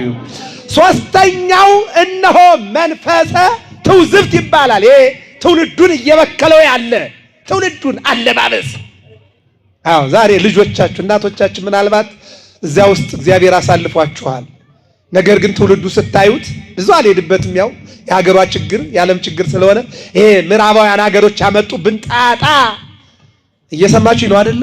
ሶስተኛው እነሆ መንፈሰ ትውዝብት ይባላል። ይሄ ትውልዱን እየበከለው ያለ ትውልዱን አለባበስ። አዎ ዛሬ ልጆቻችሁ እናቶቻችሁ ምናልባት እዚያ ውስጥ እግዚአብሔር አሳልፏችኋል። ነገር ግን ትውልዱ ስታዩት ብዙ አልሄድበትም። ያው የሀገሯ ችግር የዓለም ችግር ስለሆነ ይሄ ምዕራባውያን ሀገሮች ያመጡብን ጣጣ እየሰማችሁ ነው አይደለ?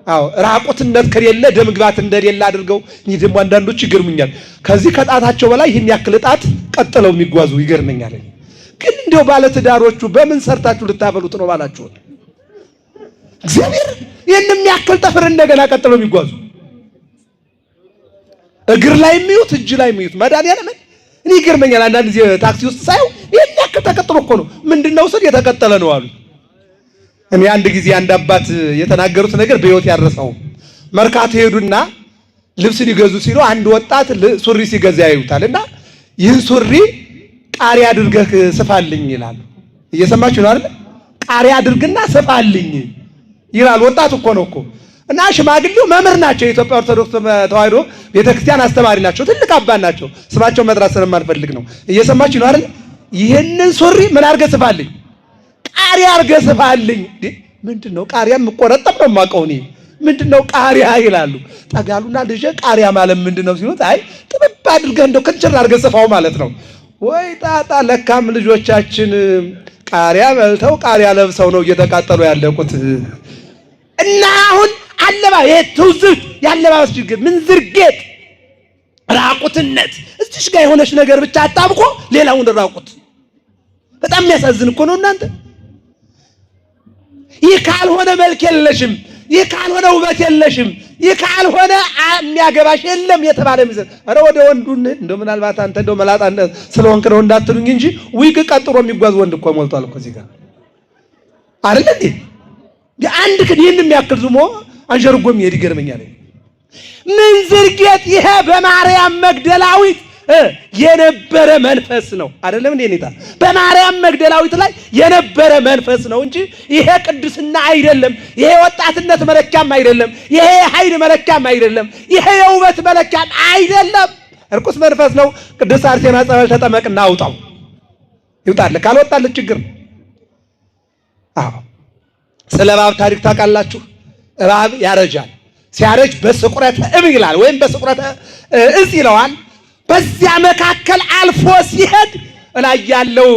አዎ ራቁትነት ከሌለ ደም ግባት እንደሌለ አድርገው እኔ ደግሞ አንዳንዶች ይገርሙኛል። ከዚህ ከጣታቸው በላይ ይህን ያክል ጣት ቀጥለው የሚጓዙ ይገርመኛል። ግን እንደው ባለትዳሮቹ በምን ሰርታችሁ ልታበሉት ነው ባላችሁ? እግዚአብሔር ይህን የሚያክል ጥፍር እንደገና ቀጥለው የሚጓዙ እግር ላይ የሚዩት እጅ ላይ የሚዩት መድኃኒዓለም እኔ ይገርመኛል። አንዳንድ ጊዜ ታክሲ ውስጥ ሳይው ይሄን ያክል ተቀጥሎ እኮ ነው። ምንድነው ስል የተቀጠለ ነው አሉ። እኔ አንድ ጊዜ አንድ አባት የተናገሩት ነገር በህይወት ያረሰው መርካቶ ሄዱና ልብስ ሊገዙ ሲሉ አንድ ወጣት ሱሪ ሲገዛ ያዩታልና ይህን ሱሪ ቃሪያ አድርገህ ስፋልኝ ይላሉ። እየሰማችሁ ነው አይደል? ቃሪያ አድርግና ስፋልኝ ይላል። ወጣት እኮ ነው እኮ እና ሽማግሌው መምህር ናቸው። የኢትዮጵያ ኦርቶዶክስ ተዋሕዶ ቤተክርስቲያን አስተማሪ ናቸው። ትልቅ አባት ናቸው። ስማቸው መጥራት ስለማልፈልግ ነው። እየሰማችሁ ነው አይደል? ይሄንን ሱሪ ምን አድርገህ ስፋልኝ? ቃሪያ አድርገህ ስፋልኝ። ምንድነው ቃሪያ? የምቆረጠም ነው የማውቀው እኔ። ምንድነው ቃሪያ ይላሉ። ጠጋሉና ልጄ ቃሪያ ማለት ምንድነው ሲሉት፣ አይ ጥብብ አድርገህ እንደው ክንችር አድርገህ ስፋው ማለት ነው። ወይ ጣጣ! ለካም ልጆቻችን ቃሪያ በልተው ቃሪያ ለብሰው ነው እየተቃጠሉ ያለቁት። እና አሁን ትውዝብት ያለባበስ ችግር፣ ምንዝርጌጥ፣ ራቁትነት እዚሽ ጋር የሆነች ነገር ብቻ አጣብቆ ሌላውን ራቁት። በጣም የሚያሳዝን እኮ ነው እናንተ። ይህ ካልሆነ መልክ የለሽም፣ ይህ ካልሆነ ውበት የለሽም፣ ይህ ካልሆነ የሚያገባሽ የለም የተባለ ምስል። ኧረ ወደ ወንዱን እንደው ምናልባት አንተ እንደው መላጣ ስለሆንክ ነው እንዳትሉኝ እንጂ ዊግ ቀጥሮ የሚጓዝ ወንድ እኮ ሞልቷል እኮ እዚህ ጋር አይደል እንዴ? የአንድ ይህን የሚያክል ዝሞ አንሸርጎ የሚሄድ ይገርመኛል። ምንዝርጌጥ ይሄ በማርያም መግደላዊት የነበረ መንፈስ ነው አይደለም እንዴ? ኔታ በማርያም መግደላዊት ላይ የነበረ መንፈስ ነው እንጂ ይሄ ቅድስና አይደለም። ይሄ ወጣትነት መለኪያም አይደለም። ይሄ ኃይል መለኪያም አይደለም። ይሄ የውበት መለኪያም አይደለም። እርኩስ መንፈስ ነው። ቅድስት አርሴማ ጸበል ተጠመቅና አውጣው። ይውጣልህ። ካልወጣልህ ችግር ነው። አዎ ስለ እባብ ታሪክ ታውቃላችሁ? እባብ ያረጃል። ሲያረጅ በስቁረተ እብን ይላል ወይም በስቁረተ እጽ ይለዋል። በዚያ መካከል አልፎ ሲሄድ ላይ ያለው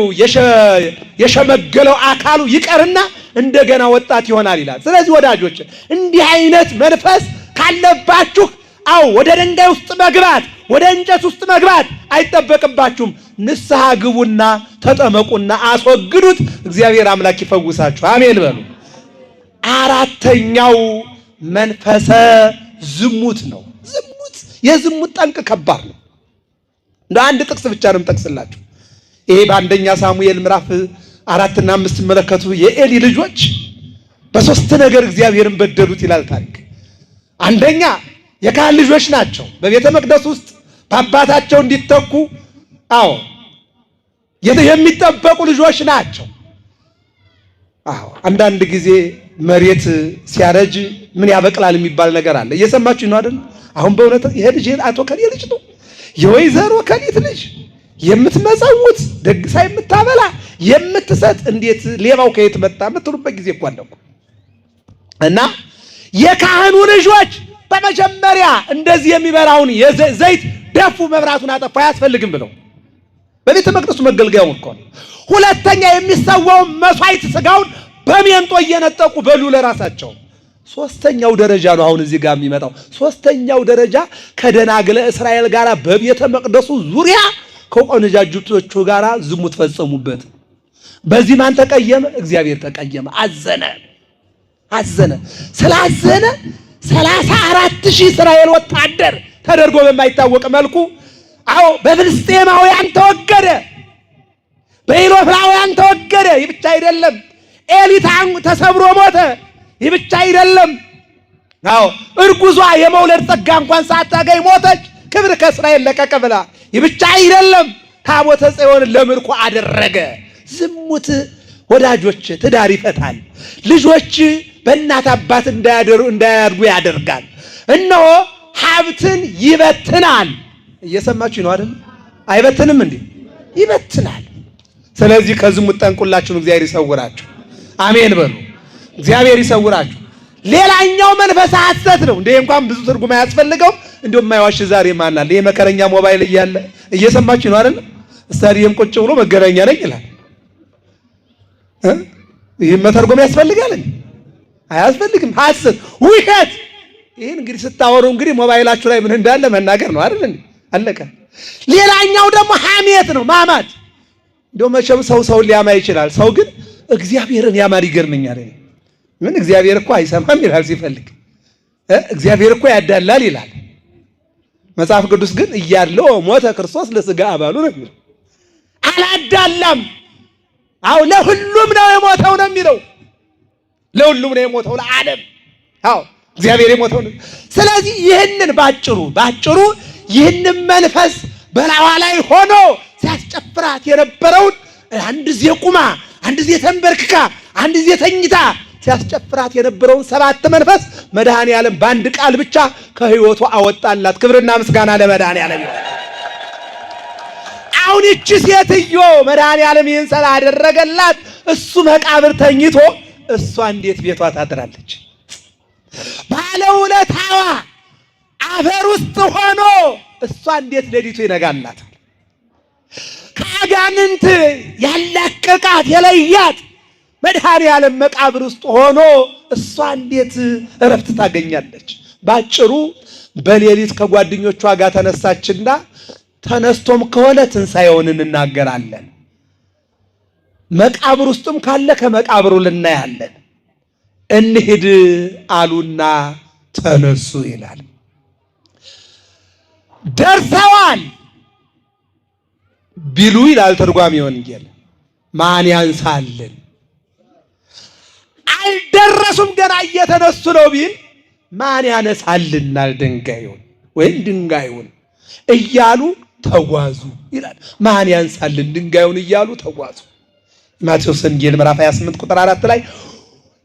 የሸመገለው አካሉ ይቀርና እንደገና ወጣት ይሆናል ይላል። ስለዚህ ወዳጆች እንዲህ አይነት መንፈስ ካለባችሁ አው ወደ ድንጋይ ውስጥ መግባት ወደ እንጨት ውስጥ መግባት አይጠበቅባችሁም። ንስሐ ግቡና ተጠመቁና አስወግዱት። እግዚአብሔር አምላክ ይፈውሳችሁ። አሜን በሉ። አራተኛው መንፈሰ ዝሙት ነው። ዝሙት የዝሙት ጠንቅ ከባድ ነው። እንደ አንድ ጥቅስ ብቻ ነው የምጠቅስላችሁ። ይሄ በአንደኛ ሳሙኤል ምዕራፍ 4 እና 5 ተመለከቱ። የኤሊ ልጆች በሶስት ነገር እግዚአብሔርን በደሉት ይላል ታሪክ። አንደኛ የካህን ልጆች ናቸው። በቤተ መቅደስ ውስጥ በአባታቸው እንዲተኩ የሚጠበቁ ልጆች ናቸው። አንዳንድ ጊዜ መሬት ሲያረጅ ምን ያበቅላል የሚባል ነገር አለ። እየሰማችሁ ነው አይደል? አሁን በእውነት ይሄ ልጅ አቶ ከሌ ልጅ ነው፣ የወይዘሮ ከሊት ልጅ የምትመጸውት ደግሳ የምታበላ የምትሰጥ እንዴት ሌባው ከየት መጣ የምትሉበት ጊዜ እኮ አለኩ። እና የካህኑ ልጆች በመጀመሪያ እንደዚህ የሚበራውን ዘይት ደፉ፣ መብራቱን አጠፋ፣ አያስፈልግም ብለው በቤተ መቅደሱ መገልገያውን እኮ ነው። ሁለተኛ የሚሰዋውን መስዋዕት ስጋውን በሜንጦ እየነጠቁ በሉ ለራሳቸው። ሶስተኛው ደረጃ ነው አሁን እዚህ ጋር የሚመጣው። ሶስተኛው ደረጃ ከደናግለ እስራኤል ጋር በቤተ መቅደሱ ዙሪያ ከቆነጃጅቶቹ ጋር ዝሙት ፈጸሙበት። በዚህ ማን ተቀየመ? እግዚአብሔር ተቀየመ፣ አዘነ። ስላዘነ 34,000 እስራኤል ወታደር ተደርጎ በማይታወቅ መልኩ በፍልስጤማውያን ተወገደ፣ በኢሎፍላውያን ተወገደ። ይህ ብቻ አይደለም፣ ኤሊ ተሰብሮ ሞተ። ይህ ብቻ አይደለም፣ እርጉዟ የመውለድ ጸጋ እንኳን ሳታገኝ ሞተች። ክብር ከእስራኤል ለቀቀ ብላ። ይህ ብቻ አይደለም፣ ታቦተ ጽዮን ለምርኮ አደረገ። ዝሙት ወዳጆች ትዳር ይፈታል። ልጆች በእናት አባት እንዳያድጉ ያደርጋል። እነሆ ሀብትን ይበትናል። እየሰማችሁ ነው አይደል? አይበትንም እንዴ? ይበትናል። ስለዚህ ከዝሙት ጠንቁላችሁን እግዚአብሔር ይሰውራችሁ። አሜን በሉ። እግዚአብሔር ይሰውራችሁ። ሌላኛው መንፈስ ሐሰት ነው። እንዴ እንኳን ብዙ ትርጉም አያስፈልገውም። እንደው የማይዋሽ ዛሬ ማን አለ? የመከረኛ ሞባይል እያለ እየሰማችሁ ነው አይደል? ስታዲየም ቁጭ ብሎ መገናኛ ነኝ ይላል። ይሄን መተርጎም ያስፈልጋል? አያስፈልግም። ሐሰት፣ ውሸት። ይሄን እንግዲህ ስታወሩ እንግዲህ ሞባይላችሁ ላይ ምን እንዳለ መናገር ነው አይደል? አለቀ። ሌላኛው ደግሞ ሐሜት ነው፣ ማማት። እንደው መቼም ሰው ሊያማ ይችላል። ሰው ግን እግዚአብሔርን ያማር ይገርመኛል። ምን እግዚአብሔር እኮ አይሰማም ይላል ሲፈልግ። እግዚአብሔር እኮ ያዳላል ይላል መጽሐፍ ቅዱስ። ግን እያለው ሞተ ክርስቶስ ለሥጋ አባሉ ነው የሚለው። አላዳላም። ለሁሉም ነው የሞተው ነው የሚለው። ለሁሉም ነው የሞተው ለዓለም። እግዚአብሔር የሞተው ነው። ስለዚህ ይህንን ባጭሩ ይህንን መንፈስ በላዋ ላይ ሆኖ ሲያስጨፍራት የነበረውን አንድ ጊዜ ቁማ፣ አንድ ጊዜ ተንበርክካ፣ አንድ ጊዜ ተኝታ ሲያስጨፍራት የነበረውን 7 መንፈስ መድኃኔዓለም በአንድ ቃል ብቻ ከሕይወቱ አወጣላት። ክብርና ምስጋና ለመድኃኔዓለም ይሁን። አሁን እቺ ሴትዮ መድኃኔዓለም ይህን ስላደረገላት እሱ መቃብር ተኝቶ እሷ እንዴት ቤቷ ታድራለች? ባለውለታዋ አፈር ውስጥ ሆኖ እሷ እንዴት ሌሊቱ ይነጋላታል? ከአጋንንት ያላቀቃት የለያት መድኃኔዓለም መቃብር ውስጥ ሆኖ እሷ እንዴት እረፍት ታገኛለች? ባጭሩ በሌሊት ከጓደኞቿ ጋር ተነሳችና ተነስቶም ከሆነ ትንሣኤውን እንናገራለን፣ መቃብር ውስጥም ካለ ከመቃብሩ ልናያለን፣ እንሂድ አሉና ተነሱ ይላል። ደርሰዋል ቢሉ ይላል ተርጓሚ ወንጌል፣ ማን ያንሳልን? አልደረሱም ገና እየተነሱ ነው ቢል ማን ያነሳልናል ድንጋዩን ወይም ድንጋዩን እያሉ ተጓዙ ይላል። ማን ያንሳልን ድንጋዩን እያሉ ተጓዙ። ማቴዎስ ወንጌል ምዕራፍ 28 ቁጥር 4 ላይ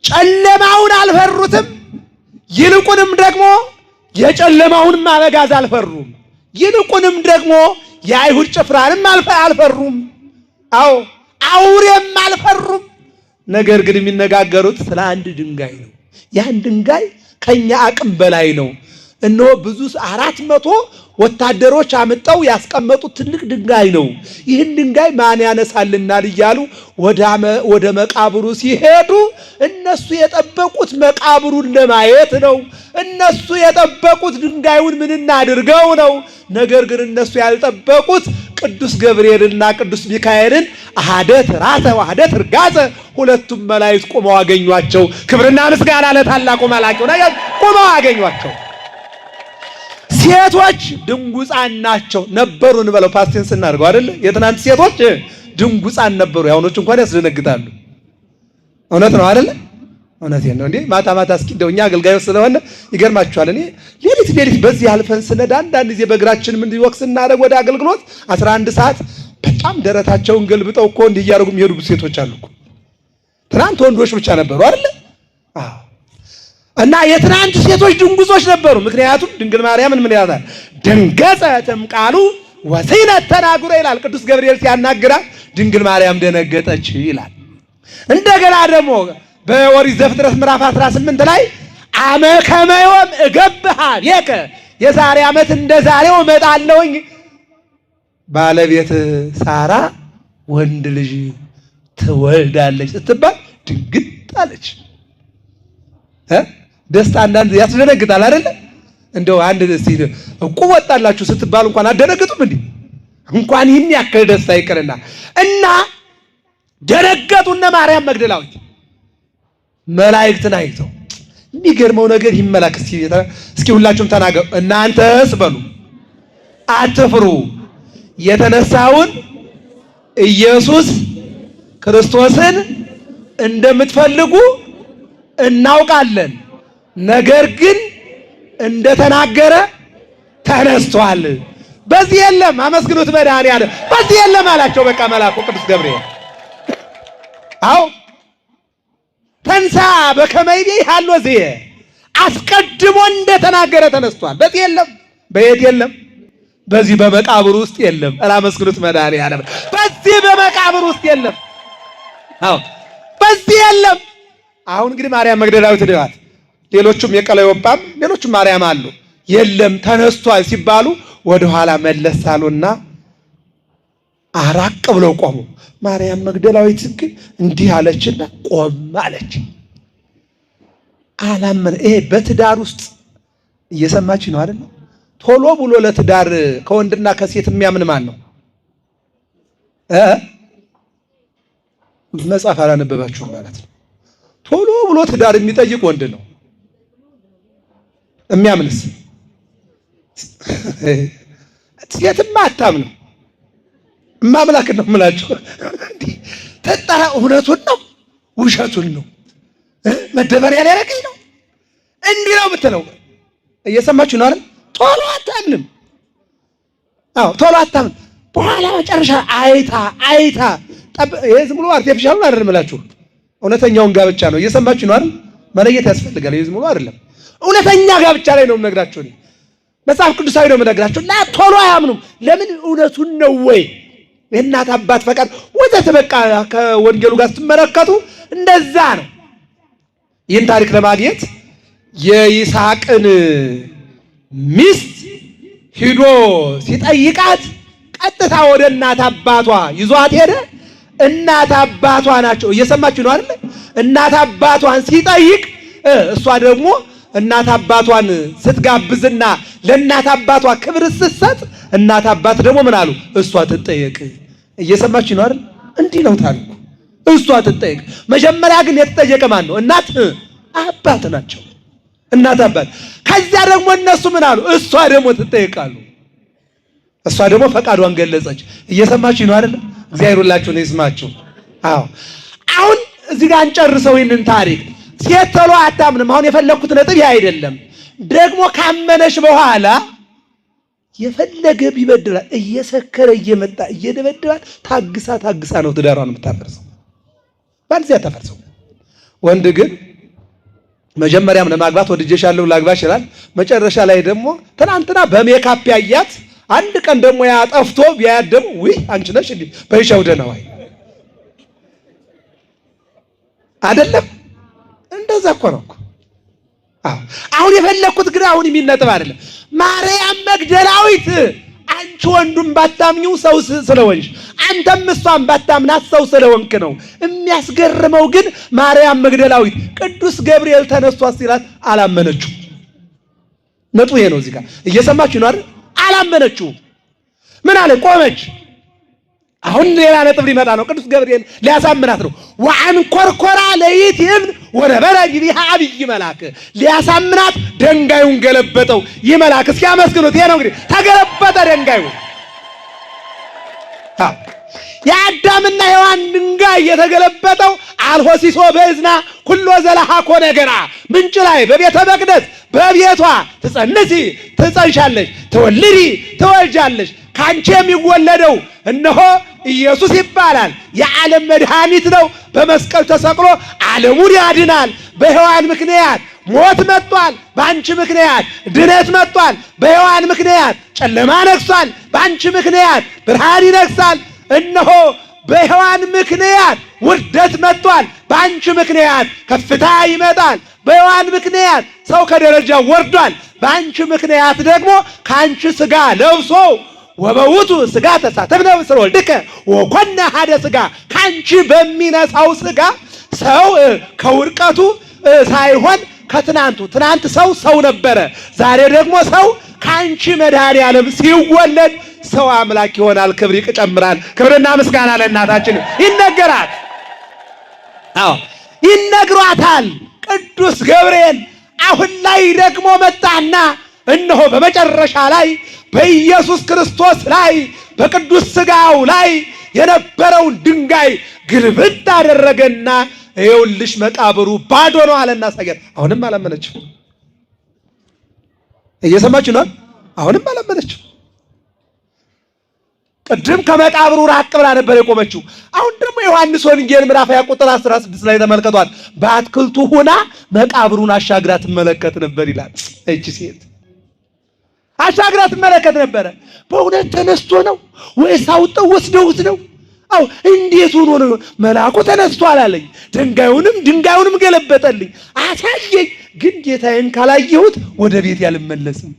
ጨለማውን አልፈሩትም፣ ይልቁንም ደግሞ የጨለማውን አበጋዝ አልፈሩም፣ ይልቁንም ደግሞ የአይሁድ ጭፍራንም አልፈሩም፣ አውሬም አልፈሩም። ነገር ግን የሚነጋገሩት ስለ አንድ ድንጋይ ነው። ያን ድንጋይ ከኛ አቅም በላይ ነው። እነሆ ብዙ 400 ወታደሮች አመጣው ያስቀመጡት ትልቅ ድንጋይ ነው። ይህን ድንጋይ ማን ያነሳልናል እያሉ ወደ መቃብሩ ሲሄዱ እነሱ የጠበቁት መቃብሩን ለማየት ነው። እነሱ የጠበቁት ድንጋዩን ምን እናድርገው ነው። ነገር ግን እነሱ ያልጠበቁት ቅዱስ ገብርኤልና ቅዱስ ሚካኤልን አሐደት ራሰ ወአሐደት ርጋጸ ሁለቱም መላእክት ቆመው አገኟቸው። ክብርና ምስጋና ለታላቁ መልአክ ነው። ቆመው አገኟቸው። ሴቶች ድንጉፃን ናቸው ነበሩ እንበለው ፓስቴንስ እናድርገው አይደል? የትናንት ሴቶች ድንጉፃን ነበሩ። ያሁኖች እንኳን ያስደነግጣሉ። እውነት ነው አይደል? እውነቴን ነው እንዴ። ማታ ማታ እስኪ እንደው እኛ አገልጋዮች ስለሆነ ይገርማችኋል። እኔ ሌሊት በዚህ አልፈን ስነዳ አንዳንድ ጊዜ በእግራችን ምን ወክስ እናደርግ ወደ አገልግሎት 11 ሰዓት በጣም ደረታቸውን ገልብጠው እኮ እንዲህ እያደረጉ የሚሄዱ ሴቶች አሉ እኮ። ትናንት ወንዶች ብቻ ነበሩ አይደል? አዎ። እና የትናንት ሴቶች ድንጉጾች ነበሩ። ምክንያቱም ድንግል ማርያምን ምን ይላታል? ደንገጸትም ቃሉ ወሲነት ተናግሮ ይላል ቅዱስ ገብርኤል ሲያናግራት ድንግል ማርያም ደነገጠች ይላል። እንደገና ደግሞ በኦሪት ዘፍጥረት ምዕራፍ 18 ላይ አመ ከመ ዮም እገብሃ ቤከ የዛሬ ዓመት እንደ ዛሬው እመጣለሁኝ ባለቤት ሳራ ወንድ ልጅ ትወልዳለች ስትባል ድንግጥ አለች። ደስታ አንዳንድ ያስደነግጣል አይደል? እንደው አንድ እስቲ እቁብ ወጣላችሁ ስትባሉ እንኳን አደነግጡም እንዴ? እንኳን ይህን ያክል ደስታ ይቅርና እና ደነገጡና ማርያም መግደላዊት መላእክትን አይተው የሚገርመው ነገር ይመላክ እስኪ ሁላችሁም ተናገሩ። እናንተስ በሉ አትፍሩ፣ የተነሳውን ኢየሱስ ክርስቶስን እንደምትፈልጉ እናውቃለን። ነገር ግን እንደተናገረ ተነስቷል። በዚህ የለም አመስግኑት መድኃኒዓለም በዚህ የለም አላቸው። በቃ መልአኩ ቅዱስ ገብርኤል አዎ ተንሳ በከመ ይቤ ሀሎ ዘየ አስቀድሞ እንደተናገረ ተነስቷል። በዚህ የለም በየት የለም? በዚህ በመቃብር ውስጥ የለም። አመስግኑት መድኃኒዓለም በዚህ በመቃብር ውስጥ የለም። አዎ በዚህ የለም። አሁን እንግዲህ ማርያም መግደላዊት ድዋት ሌሎቹም የቀለዮጳም ሌሎቹም ማርያም አሉ። የለም ተነስቷል ሲባሉ ወደ ኋላ መለስ አሉና አራቅ ብለው ቆሙ። ማርያም መግደላዊት ግን እንዲህ አለችና ቆም አለች። አላመነ። ይሄ በትዳር ውስጥ እየሰማች ነው አይደል? ቶሎ ብሎ ለትዳር ከወንድና ከሴት የሚያምን ማን ነው? መጽሐፍ አላነበባችሁም ማለት ነው። ቶሎ ብሎ ትዳር የሚጠይቅ ወንድ ነው። የሚያምንስ ሴትማ አታምንም። ማምላክ ነው የምላችሁ። ተጣራ እውነቱን ነው ውሸቱን ነው መደበሪያ ሊያረገኝ ነው እንዲህ ነው የምትለው እየሰማችሁ ነው አይደል? ቶሎ አታምንም። አዎ ቶሎ አታምንም። በኋላ መጨረሻ አይታ ይሄ ዝም ብሎ አርቲፊሻሉን አይደለም የምላችሁ እውነተኛውን ጋብቻ ነው። እየሰማችሁ ነው አይደል? መለየት ያስፈልጋል። ይሄ ዝም ብሎ አይደለም እውነተኛ ጋብቻ ላይ ነው የምነግራችሁ። እኔ መጽሐፍ ቅዱሳዊ ነው የምነግራችሁ። እና ቶሎ አያምኑም። ለምን? እውነቱን ነው ወይ የእናት አባት ፈቃድ ወዘተ በቃ ከወንጌሉ ጋር ስትመለከቱ እንደዛ ነው። ይህን ታሪክ ለማግኘት የይስሐቅን ሚስት ሂዶ ሲጠይቃት ቀጥታ ወደ እናት አባቷ ይዟት ሄደ። እናት አባቷ ናቸው። እየሰማችሁ ነው አይደል? እናት አባቷን ሲጠይቅ እሷ ደግሞ እናት አባቷን ስትጋብዝና ለእናት አባቷ ክብር ስትሰጥ እናት አባት ደግሞ ምን አሉ? እሷ ትጠየቅ። እየሰማችሁ ነው አይደል? እንዲህ ነው ታሪኩ። እሷ ትጠየቅ። መጀመሪያ ግን የተጠየቀ ማን ነው? እናት አባት ናቸው። እናት አባት። ከዚያ ደግሞ እነሱ ምን አሉ? እሷ ደግሞ ትጠየቃሉ። እሷ ደግሞ ፈቃዷን ገለጸች። እየሰማችሁ ነው አይደል? እግዚአብሔር ሁላችሁን ይስማችሁ። አዎ አሁን እዚህ ጋር እንጨርሰው ይህንን ታሪክ። ሴት ቶሎ አታምንም። አሁን የፈለኩት ነጥብ ያ አይደለም። ደግሞ ካመነሽ በኋላ የፈለገ ቢበድላት እየሰከረ እየመጣ እየደበደባት ታግሳ ነው ትዳሯን የምታፈርሰው። ባልዚያ ታፈርሰው። ወንድ ግን መጀመሪያም ለማግባት ወድጄሻለሁ ላግባሽ ይላል። መጨረሻ ላይ ደግሞ ትናንትና በሜካፕ ያያት አንድ ቀን ደግሞ ያጠፍቶ ቢያያት ደግሞ ውይ አንቺ ነሽ እንዴ በይሻው ደህና ወይ አይደለም? እንደዛ እኮ ነው እኮ። አሁን የፈለኩት ግን አሁን የሚነጥብ አይደለም። ማርያም መግደላዊት አንቺ ወንዱም ባታምኚው ሰው ስለሆንሽ አንተም እሷም ባታምናት ሰው ስለሆንክ ነው። የሚያስገርመው ግን ማርያም መግደላዊት ቅዱስ ገብርኤል ተነስቷት ሲላት አላመነችው። ነጥቡ ይሄ ነው። እዚህ ጋር እየሰማችሁ ነው አይደል? አላመነችው። ምን አለ? ቆመች። አሁን ሌላ ነጥብ ሊመጣ ነው። ቅዱስ ገብርኤል ሊያሳምናት ነው። ወአንኰርኰራ ለይእቲ ወነበረ ዲቢሃ ዐቢይ መልአክ። ሊያሳምናት ድንጋዩን ገለበጠው። ይህ መልአክ እስኪ አመስግኑት። ይሄ ነው እንግዲህ ተገለበጠ ድንጋዩ። የአዳምና ሔዋን ድንጋይ የተገለበጠው አልሆሲሶ በእዝና ኩሎ ዘለሃኮ ነገራ ምንጭ ላይ በቤተ መቅደስ በቤቷ ትጸንሲ ትጸንሻለሽ፣ ትወልዲ ትወልጃለሽ። ካንቺ የሚወለደው እነሆ ኢየሱስ ይባላል። የዓለም መድኃኒት ነው። በመስቀል ተሰቅሎ ዓለሙን ያድናል። በሔዋን ምክንያት ሞት መጥቷል። በአንቺ ምክንያት ድነት መጥቷል። በሔዋን ምክንያት ጨለማ ነግሷል። በአንቺ ምክንያት ብርሃን ይነግሳል። እነሆ በሔዋን ምክንያት ውርደት መጥቷል። በአንቺ ምክንያት ከፍታ ይመጣል። በሔዋን ምክንያት ሰው ከደረጃው ወርዷል። በአንቺ ምክንያት ደግሞ ከአንቺ ሥጋ ለብሶ ወበውቱ ሥጋ ተሳተፍነ ምስለ ወልድከ ወኮነ ሀደ ሥጋ። ከአንቺ በሚነሳው ሥጋ ሰው ከውድቀቱ ሳይሆን ከትናንቱ ትናንት ሰው ነበረ። ዛሬ ደግሞ ሰው ከአንቺ መድኃኔዓለም ሲወለድ ሰው አምላክ ይሆናል። ክብር ይጨምራል። ክብርና ምስጋና ለእናታችን ይነገራል። አዎ ይነግሯታል። ቅዱስ ገብርኤል አሁን ላይ ደግሞ መጣና እነሆ በመጨረሻ ላይ በኢየሱስ ክርስቶስ ላይ በቅዱስ ሥጋው ላይ የነበረውን ድንጋይ ግልብጥ አደረገና ይኸውልሽ መቃብሩ ባዶ ነው አለና ሳያት። አሁንም አላመነችው። እየሰማችሁ ነው? አሁንም አላመነችው። ቅድም ከመቃብሩ ራቅ ብላ ነበር የቆመችው። አሁን ደግሞ ዮሐንስ ወንጌል ምዕራፍ 20 ቁጥር 16 ላይ ተመልከቷት። በአትክልቱ ሆና መቃብሩን አሻግራ ትመለከት ነበር ይላል። እቺ ሴት አሻግራ ትመለከት ነበረ። በእውነት ተነስቶ ነው ወይስ አውጥተው ወስደውት ነው? አው እንዴት ሆኖ ነው? መልአኩ ተነስቷል አለኝ። ድንጋዩንም ገለበጠልኝ አሳየኝ። ግን ጌታዬን ካላየሁት ወደ ቤት ያልመለስም።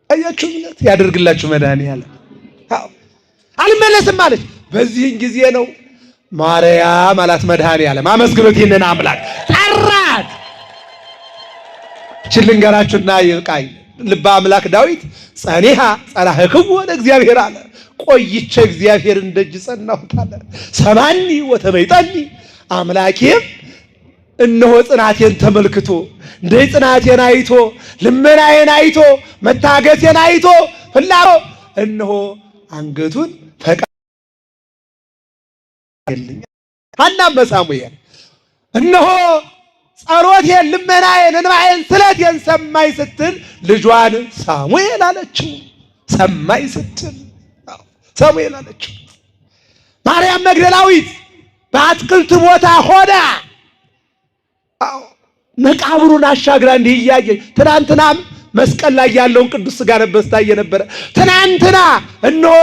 አያችሁ ማለት ያደርግላችሁ መድኃኒዓለም። አልመለስም አለች። በዚህን ጊዜ ነው ማርያም አላት መድኃኒዓለም። አመስግኑት ይህንን አምላክ ጠራት። ልንገራችሁና ይብቃኝ። ልበ አምላክ ዳዊት ጸኒሃ ጸናህክዎ ለእግዚአብሔር አለ። ቆይቼ እግዚአብሔርን ደጅ ጸናሁት አለ። ሰማኒ ወተመይጠኒ አምላኬም እነሆ ጽናቴን ተመልክቶ እንደ ጽናቴን አይቶ ልመናዬን አይቶ መታገሴን አይቶ ፍላጎ እነሆ አንገቱን ፈቀደልኝ። ሐናም ሳሙኤል እነሆ ጸሎቴን ልመናዬን እንባዬን ስለቴን ሰማይ ስትል ልጇን ሳሙኤል አለችው። ሰማይ ስትል ሳሙኤል አለችው። ማርያም መግደላዊት በአትክልት ቦታ ሆና መቃብሩን አሻግራ እንዲህ እያየች ትናንትናም መስቀል ላይ ያለውን ቅዱስ ሥጋ ነበር ስታየ ነበረ። ትናንትና እነሆ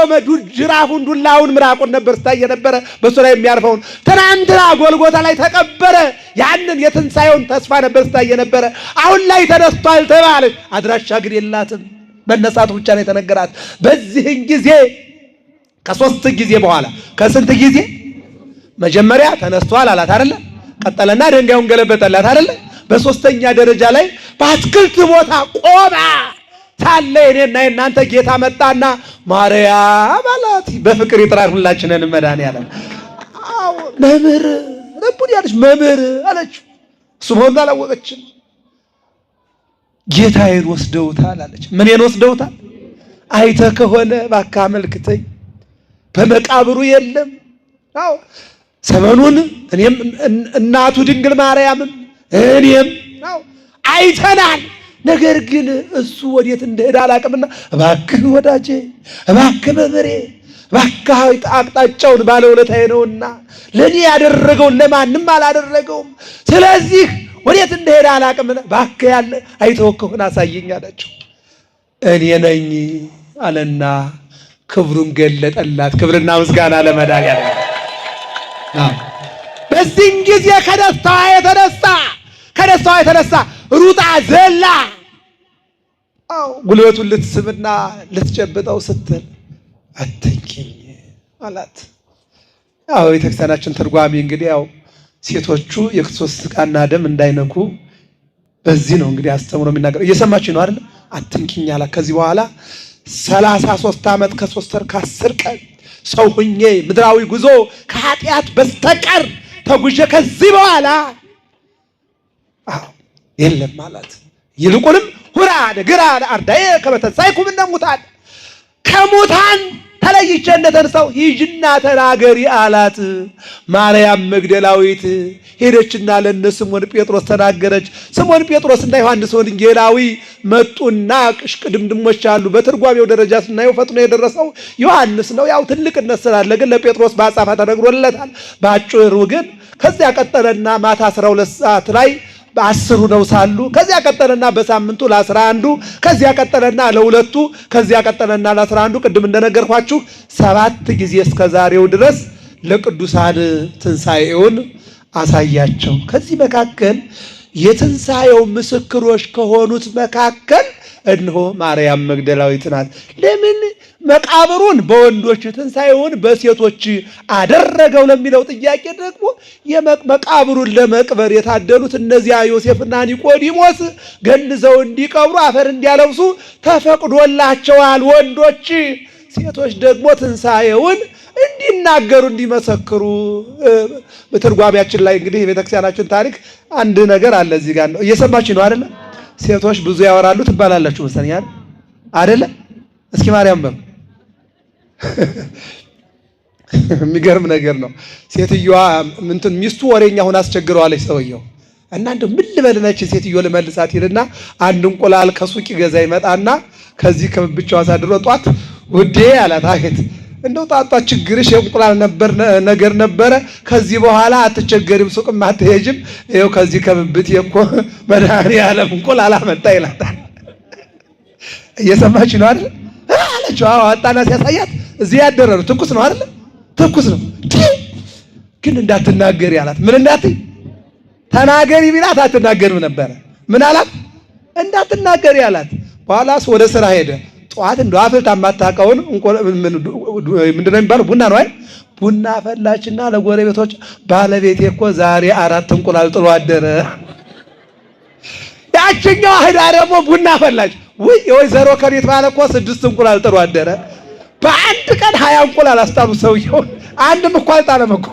ጅራፉን ዱላውን ምራቁን ነበር ስታየ ነበረ በሱ ላይ የሚያርፈውን። ትናንትና ጎልጎታ ላይ ተቀበረ። ያንን የትንሣኤውን ተስፋ ነበር ስታየ ነበረ። አሁን ላይ ተነስቷል ተባለች። አድራሻ ግን የላትም። መነሳቱ ብቻ ነው የተነገራት። በዚህን ጊዜ ከ3 ጊዜ በኋላ ከስንት ጊዜ? መጀመሪያ ተነስቷል አላት አይደለ? ቀጠለና ድንጋዩን ገለበጠላት አይደለ? በሶስተኛ ደረጃ ላይ በአትክልት ቦታ ቆማ ሳለ እኔና እናንተ ጌታ መጣና ማርያም አላት። በፍቅር ይጥራል ሁላችንን መድኃኒዓለም። አዎ መምህር ረቡን ያለች መምህር አለች። እሱ መሆኑን አላወቀችም። ጌታዬን ወስደውታል አለች። ምንን ወስደውታል? አይተህ ከሆነ እባክህ አመልክተኝ። በመቃብሩ የለም። አዎ ሰመኑን እኔም እናቱ ድንግል ማርያምም እኔም አይተናል። ነገር ግን እሱ ወዴት እንደሄደ አላውቅምና እባክህ ወዳጄ፣ እባክህ መምህሬ፣ እባክህ አቅጣጫውን ባለውለታዬ ነውና ለእኔ ያደረገውን ለማንም አላደረገውም። ስለዚህ ወዴት እንደሄደ አላውቅምና እባክህ ያለ አይተው ከሆነ አሳየኝ አላቸው። እኔ ነኝ አለና ክብሩን ገለጠላት። ክብርና ምስጋና ለመድኃኒዓለም። በዚህን ጊዜ ከደስታዋ የተነሳ ሩጣ ዘላ ጉልበቱን ልትስብና ልትጨብጠው ስትል አትንኪኝ አላት። ያው የቤተክርስቲያናችን ትርጓሜ እንግዲህ ያው ሴቶቹ የክርስቶስ ሥጋና ደም እንዳይነኩ በዚህ ነው እንግዲህ አስተምሮ የሚናገረው። እየሰማች ነው አይደል? አትንኪኝ አላት። ከዚህ በኋላ 33 ዓመት ከ3 ወር ከ10 ቀን ሰው ሁኜ ምድራዊ ጉዞ ከኃጢአት በስተቀር ተጉዤ ከዚህ በኋላ የለም ማለት ይልቁንም ሁራ ደግራ አርዳዬ ከመተንሣእኩ እሙታን ከሙታን ተለይቼ እንደተነሳሁ ሂጂና ተናገሪ አላት። ማርያም መግደላዊት ሄደችና ለነ ስምዖን ጴጥሮስ ተናገረች። ስምዖን ጴጥሮስና ዮሐንስ ወንጌላዊ መጡና ቅሽቅድምድሞች አሉ። በትርጓሜው ደረጃ ስናየው ፈጥኖ የደረሰው ዮሐንስ ነው። ያው ትልቅነት ስላለ ግን ለጴጥሮስ በአጻፋ ተነግሮለታል። ባጭሩ ግን ከዚያ ቀጠለና ማታ 12 ሰዓት ላይ በ10 ነው ሳሉ ከዚያ ቀጠለና በሳምንቱ ለ11 ከዚያ ቀጠለና ለ2 ከዚያ ቀጠለና ለ11 ቅድም እንደነገርኳችሁ 7 ጊዜ እስከ ዛሬው ድረስ ለቅዱሳን ትንሣኤውን አሳያቸው። ከዚህ መካከል የትንሣኤው ምስክሮች ከሆኑት መካከል እነሆ ማርያም መግደላዊት ናት። ለምን መቃብሩን በወንዶች ትንሣኤውን በሴቶች አደረገው ለሚለው ጥያቄ ደግሞ መቃብሩን ለመቅበር የታደሉት እነዚያ ዮሴፍና ኒቆዲሞስ ገንዘው እንዲቀብሩ አፈር እንዲያለብሱ ተፈቅዶላቸዋል ወንዶች። ሴቶች ደግሞ ትንሣኤውን እንዲናገሩ እንዲመሰክሩ። በትርጓሜያችን ላይ እንግዲህ የቤተክርስቲያናችን ታሪክ አንድ ነገር አለ እዚህ ጋር ነው። እየሰማችሁ ነው አይደለ? ሴቶች ብዙ ያወራሉ ትባላላችሁ መሰለኝ አይደለ? እስኪ ማርያም በሉ። የሚገርም ነገር ነው። ሴትዮዋ ሚስቱ ወሬኛ ሆና አስቸግረዋለች ሰውየው እና እንደው ምን ልበልነች ሴትዮ ልመልሳት ይልና አንድ እንቁላል ከሱቅ ገዛ ይመጣና ከዚህ ከብቻዋ ሳድሮ ጧት ውዴ አላት። አሄት እንደው ጣጣ ችግርሽ የእንቁላል ነገር ነበረ። ከዚህ በኋላ አትቸገሪም፣ ሱቅም አትሄጂም። ይኸው ከዚህ ከብብት እኮ መድኃኒዓለም እንቁላል አመጣ ይላታል። እየሰማች ነው አይደል? አለችው። አዎ አጣና ሲያሳያት እዚህ ያደረ ነው፣ ትኩስ ነው አይደል? ትኩስ ነው። ግን እንዳትናገሪ አላት። ምን እንዳትይ? ተናገሪ ቢላት አትናገርም ነበረ። ምን አላት? እንዳትናገሪ አላት። በኋላስ ወደ ስራ ሄደ። ጠዋት እንደው አፍልታ የማታውቀውን ምንድነው የሚባለው ቡና ነው አይደል? ቡና ፈላችና ለጎረቤቶች ባለቤቴ እኮ ዛሬ 4 እንቁላል ጥሎ አደረ። ያችኛው አህዳ ደግሞ ቡና ፈላች። ወይ የወይዘሮ ከቤት ባለ እኮ 6 እንቁላል ጥሎ አደረ። በአንድ ቀን 20 እንቁላል አስጣሉ ሰውየው። አንድም እኮ አልጣለም እኮ።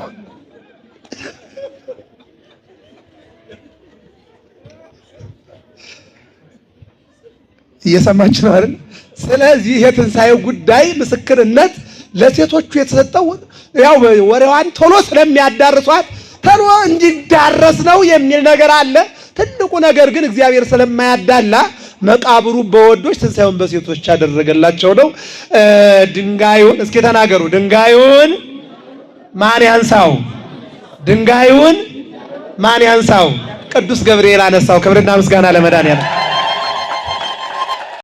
እየሰማች ነው አይደል? ስለዚህ የትንሣኤው ጉዳይ ምስክርነት ለሴቶቹ የተሰጠው ያው ወሬዋን ቶሎ ስለሚያዳርሷት ቶሎ እንዲዳረስ ነው የሚል ነገር አለ። ትልቁ ነገር ግን እግዚአብሔር ስለማያዳላ መቃብሩ በወንዶች ትንሣኤውን በሴቶች ያደረገላቸው ነው። ድንጋዩን እስኪ ተናገሩ። ድንጋዩን ማን ያንሳው? ድንጋዩን ማን ያንሳው? ቅዱስ ገብርኤል አነሳው። ክብርና ምስጋና ለመድኃኒዓለም።